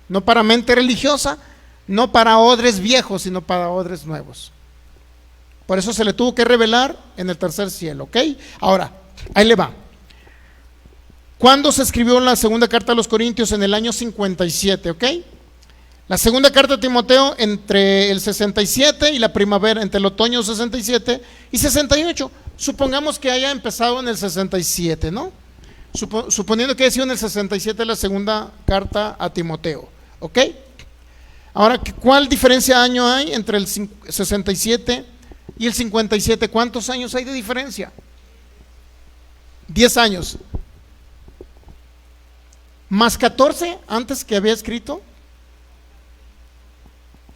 Speaker 1: no para mente religiosa, no para odres viejos, sino para odres nuevos. Por eso se le tuvo que revelar en el tercer cielo, ¿ok? Ahora, ahí le va. ¿Cuándo se escribió la segunda carta a los Corintios? En el año 57, ¿ok? La segunda carta a Timoteo entre el 67 y la primavera, entre el otoño 67 y 68. Supongamos que haya empezado en el 67, ¿no? Suponiendo que haya sido en el 67 la segunda carta a Timoteo, ¿ok? Ahora, ¿cuál diferencia de año hay entre el 67 y el 57? ¿Cuántos años hay de diferencia? 10 años. Más 14 antes que había escrito.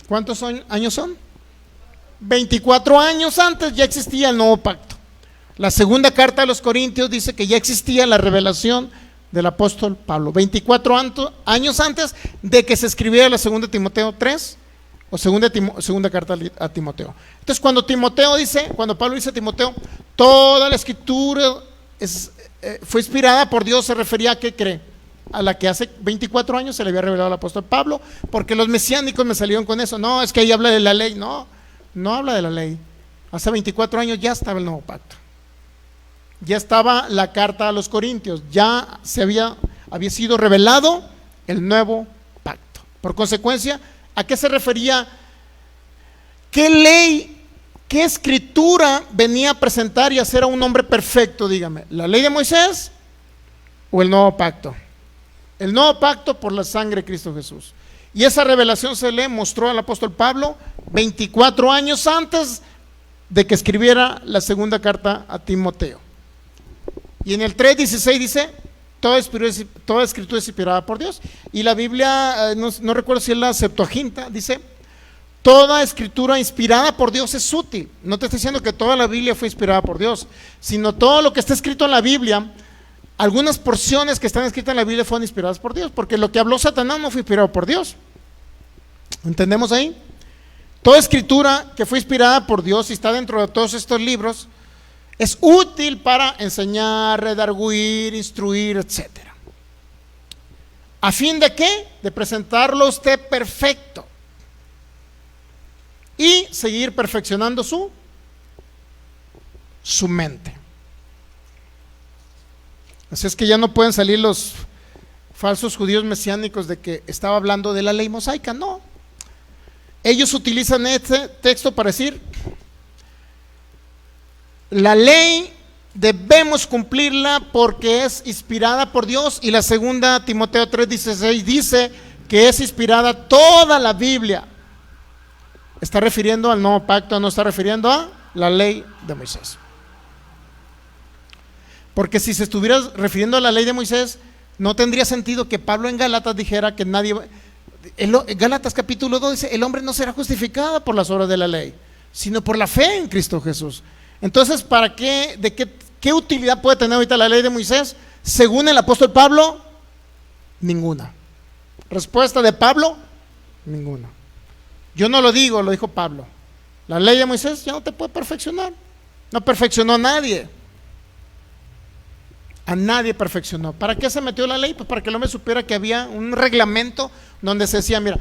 Speaker 1: ¿Cuántos años son? 24 años antes ya existía el nuevo pacto. La segunda carta a los Corintios dice que ya existía la revelación del apóstol Pablo. 24 años antes de que se escribiera la segunda Timoteo 3 o segunda carta a Timoteo. Entonces cuando Pablo dice a Timoteo, toda la escritura fue inspirada por Dios, se refería a ¿qué cree? A la que hace 24 años se le había revelado al apóstol Pablo, porque los mesiánicos me salieron con eso. No, es que ahí habla de la ley. No habla de la ley. Hace 24 años ya estaba el nuevo pacto. Ya estaba la carta a los Corintios. Ya había sido revelado el nuevo pacto. Por consecuencia, ¿a qué se refería? ¿Qué ley, qué escritura venía a presentar y hacer a un hombre perfecto? Dígame, ¿la ley de Moisés o el nuevo pacto? El nuevo pacto por la sangre de Cristo Jesús. Y esa revelación se le mostró al apóstol Pablo 24 años antes de que escribiera la segunda carta a Timoteo. Y en el 3:16 dice, toda escritura es inspirada por Dios. Y la Biblia, no recuerdo si es la Septuaginta, dice, toda escritura inspirada por Dios es útil. No te estoy diciendo que toda la Biblia fue inspirada por Dios, sino todo lo que está escrito en la Biblia. Algunas porciones que están escritas en la Biblia fueron inspiradas por Dios, porque lo que habló Satanás no fue inspirado por Dios. ¿Entendemos ahí? Toda escritura que fue inspirada por Dios y está dentro de todos estos libros es útil para enseñar, redarguir, instruir, etc. ¿A fin de qué? De presentarlo a usted perfecto y seguir perfeccionando su mente. Así es que ya no pueden salir los falsos judíos mesiánicos de que estaba hablando de la ley mosaica. No, ellos utilizan este texto para decir, la ley debemos cumplirla porque es inspirada por Dios, y la segunda Timoteo 3:16 dice que es inspirada toda la Biblia. ¿Está refiriendo al nuevo pacto? ¿No está refiriendo a la ley de Moisés? Porque si se estuviera refiriendo a la ley de Moisés, no tendría sentido que Pablo en Gálatas dijera que nadie, en Gálatas capítulo 2 dice, el hombre no será justificado por las obras de la ley, sino por la fe en Cristo Jesús. Entonces, ¿para qué? ¿Qué utilidad puede tener ahorita la ley de Moisés? Según el apóstol Pablo, ninguna. Respuesta de Pablo, ninguna. Yo no lo digo, lo dijo Pablo. La ley de Moisés ya no te puede perfeccionar. No perfeccionó a nadie. A nadie perfeccionó. ¿Para qué se metió la ley? Pues para que el hombre supiera que había un reglamento donde se decía, mira,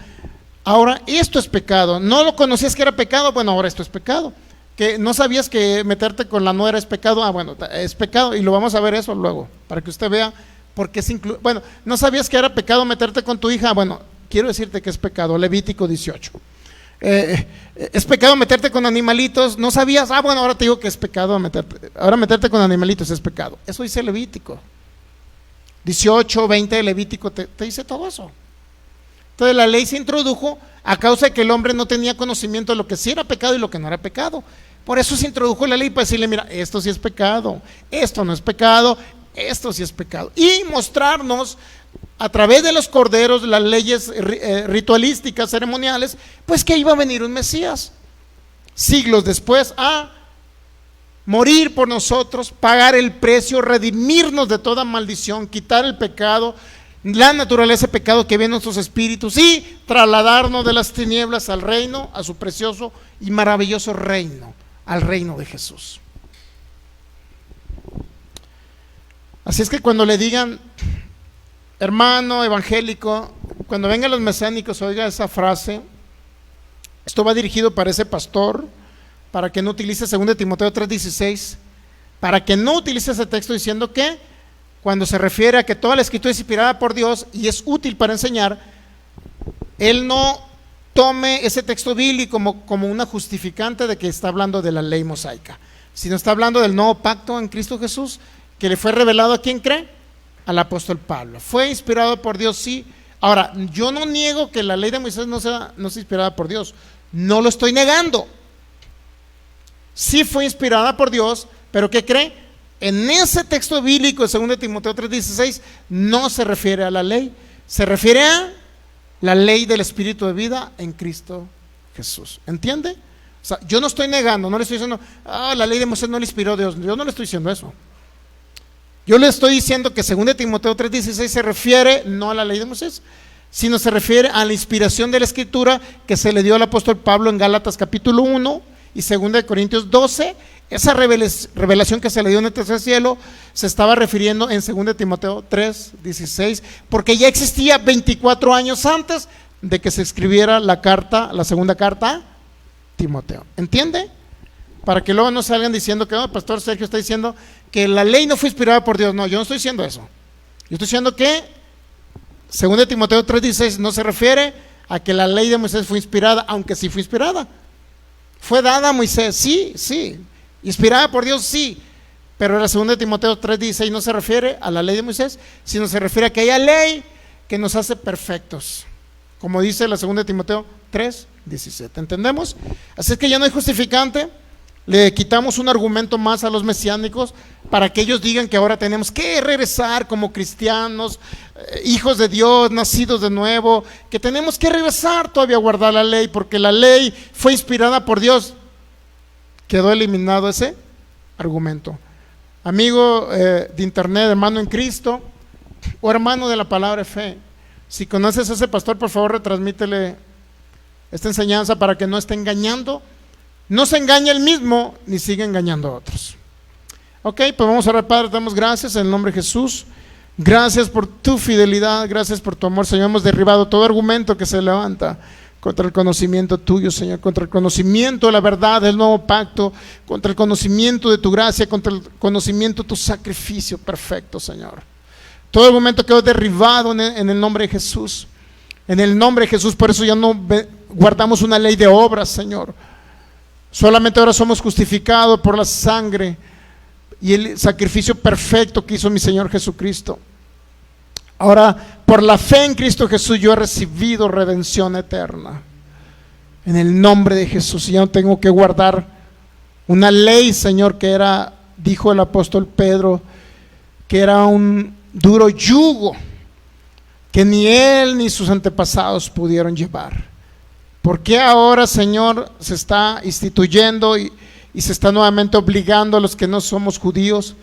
Speaker 1: ahora esto es pecado. ¿No lo conocías que era pecado? Bueno, ahora esto es pecado. Que no sabías que meterte con la nuera es pecado. Bueno, es pecado, y lo vamos a ver eso luego, para que usted vea por qué se incluye. Bueno, ¿no sabías que era pecado meterte con tu hija? Bueno, quiero decirte que es pecado. Levítico 18. Es pecado meterte con animalitos. ¿No sabías? Bueno, ahora te digo que es pecado meterte con animalitos es pecado. Eso dice Levítico 18, 20 de Levítico, te dice todo eso. Entonces la ley se introdujo a causa de que el hombre no tenía conocimiento de lo que sí era pecado y lo que no era pecado. Por eso se introdujo la ley, para decirle, mira, esto sí es pecado, esto no es pecado, esto sí es pecado, y mostrarnos a través de los corderos, las leyes ritualísticas, ceremoniales, pues que iba a venir un Mesías siglos después a morir por nosotros, pagar el precio, redimirnos de toda maldición, quitar el pecado, la naturaleza de pecado que viene en nuestros espíritus, y trasladarnos de las tinieblas al reino, a su precioso y maravilloso reino, al reino de Jesús. Así es que cuando le digan, hermano evangélico, cuando vengan los mesiánicos, oiga esa frase, esto va dirigido para ese pastor, para que no utilice 2 Timoteo 3:16, para que no utilice ese texto diciendo que cuando se refiere a que toda la escritura es inspirada por Dios y es útil para enseñar, él no tome ese texto bíblico como una justificante de que está hablando de la ley mosaica, sino está hablando del nuevo pacto en Cristo Jesús, que le fue revelado a quien cree, al apóstol Pablo. Fue inspirado por Dios, sí. Ahora, yo no niego que la ley de Moisés no sea inspirada por Dios, no lo estoy negando. Sí fue inspirada por Dios, pero ¿qué cree? en ese texto bíblico de 2 Timoteo 3:16 no se refiere a la ley, se refiere a la ley del Espíritu de vida en Cristo Jesús. ¿Entiende? O sea, yo no estoy negando, no le estoy diciendo, la ley de Moisés no le inspiró Dios. Yo no le estoy diciendo eso. Yo le estoy diciendo que 2 Timoteo 3:16 se refiere no a la ley de Moisés, sino se refiere a la inspiración de la Escritura que se le dio al apóstol Pablo en Gálatas capítulo 1 y 2 Corintios 12. Esa revelación que se le dio en el tercer cielo se estaba refiriendo en 2 Timoteo 3:16, porque ya existía 24 años antes de que se escribiera la segunda carta a Timoteo. ¿Entiende? Para que luego no salgan diciendo que el pastor Sergio está diciendo que la ley no fue inspirada por Dios. No, yo no estoy diciendo eso. Yo estoy diciendo que 2 Timoteo 3:16 no se refiere a que la ley de Moisés fue inspirada, aunque sí fue inspirada. Fue dada a Moisés, sí. Inspirada por Dios, sí. Pero la 2 Timoteo 3:16 no se refiere a la ley de Moisés, sino se refiere a aquella ley que nos hace perfectos, como dice la 2 Timoteo 3:17. ¿Entendemos? Así es que ya no hay justificante. Le quitamos un argumento más a los mesiánicos para que ellos digan que ahora tenemos que regresar como cristianos, hijos de Dios, nacidos de nuevo, que tenemos que regresar todavía a guardar la ley porque la ley fue inspirada por Dios. Quedó eliminado ese argumento. Amigo de internet, hermano en Cristo o hermano de la palabra de fe, si conoces a ese pastor, por favor retransmítele esta enseñanza para que no esté engañando. No se engaña él mismo, ni sigue engañando a otros. Ok, pues vamos a orar. Padre, te damos gracias en el nombre de Jesús. Gracias por tu fidelidad, gracias por tu amor, Señor. Hemos derribado todo argumento que se levanta contra el conocimiento tuyo, Señor, contra el conocimiento de la verdad del nuevo pacto, contra el conocimiento de tu gracia, contra el conocimiento de tu sacrificio perfecto, Señor. Todo argumento quedó derribado en el nombre de Jesús. En el nombre de Jesús, por eso ya no guardamos una ley de obras, Señor. Solamente ahora somos justificados por la sangre y el sacrificio perfecto que hizo mi Señor Jesucristo. Ahora, por la fe en Cristo Jesús, yo he recibido redención eterna. En el nombre de Jesús, ya no tengo que guardar una ley, Señor, que era, dijo el apóstol Pedro, que era un duro yugo que ni él ni sus antepasados pudieron llevar. ¿Por qué ahora, Señor, se está instituyendo y se está nuevamente obligando a los que no somos judíos?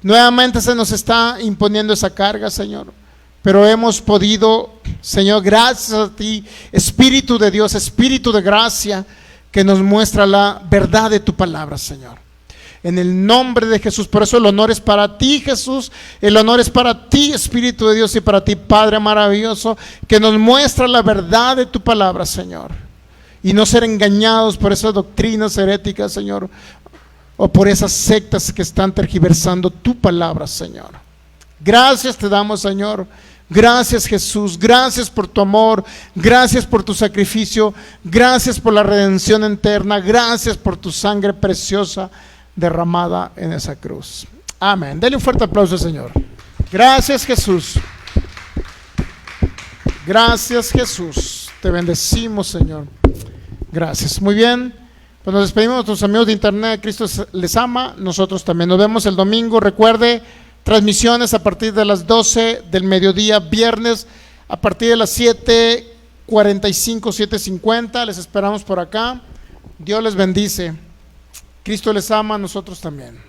Speaker 1: Nuevamente se nos está imponiendo esa carga, Señor. Pero hemos podido, Señor, gracias a ti, Espíritu de Dios, Espíritu de gracia, que nos muestra la verdad de tu palabra, Señor. En el nombre de Jesús, por eso el honor es para ti, Jesús, el honor es para ti, Espíritu de Dios, y para ti, Padre maravilloso, que nos muestra la verdad de tu palabra, Señor, y no ser engañados por esas doctrinas heréticas, Señor, o por esas sectas que están tergiversando tu palabra, Señor. Gracias te damos, Señor. Gracias, Jesús, gracias por tu amor, gracias por tu sacrificio, gracias por la redención eterna, gracias por tu sangre preciosa derramada en esa cruz. Amén. Dale un fuerte aplauso al Señor. Gracias, Jesús. Gracias, Jesús. Te bendecimos, Señor. Gracias. Muy bien. Pues nos despedimos de nuestros amigos de internet. Cristo les ama. Nosotros también. Nos vemos el domingo. Recuerde, transmisiones a partir de las 12 del mediodía, viernes, a partir de las 7:45, 7:50. Les esperamos por acá. Dios les bendice. Cristo les ama, nosotros también.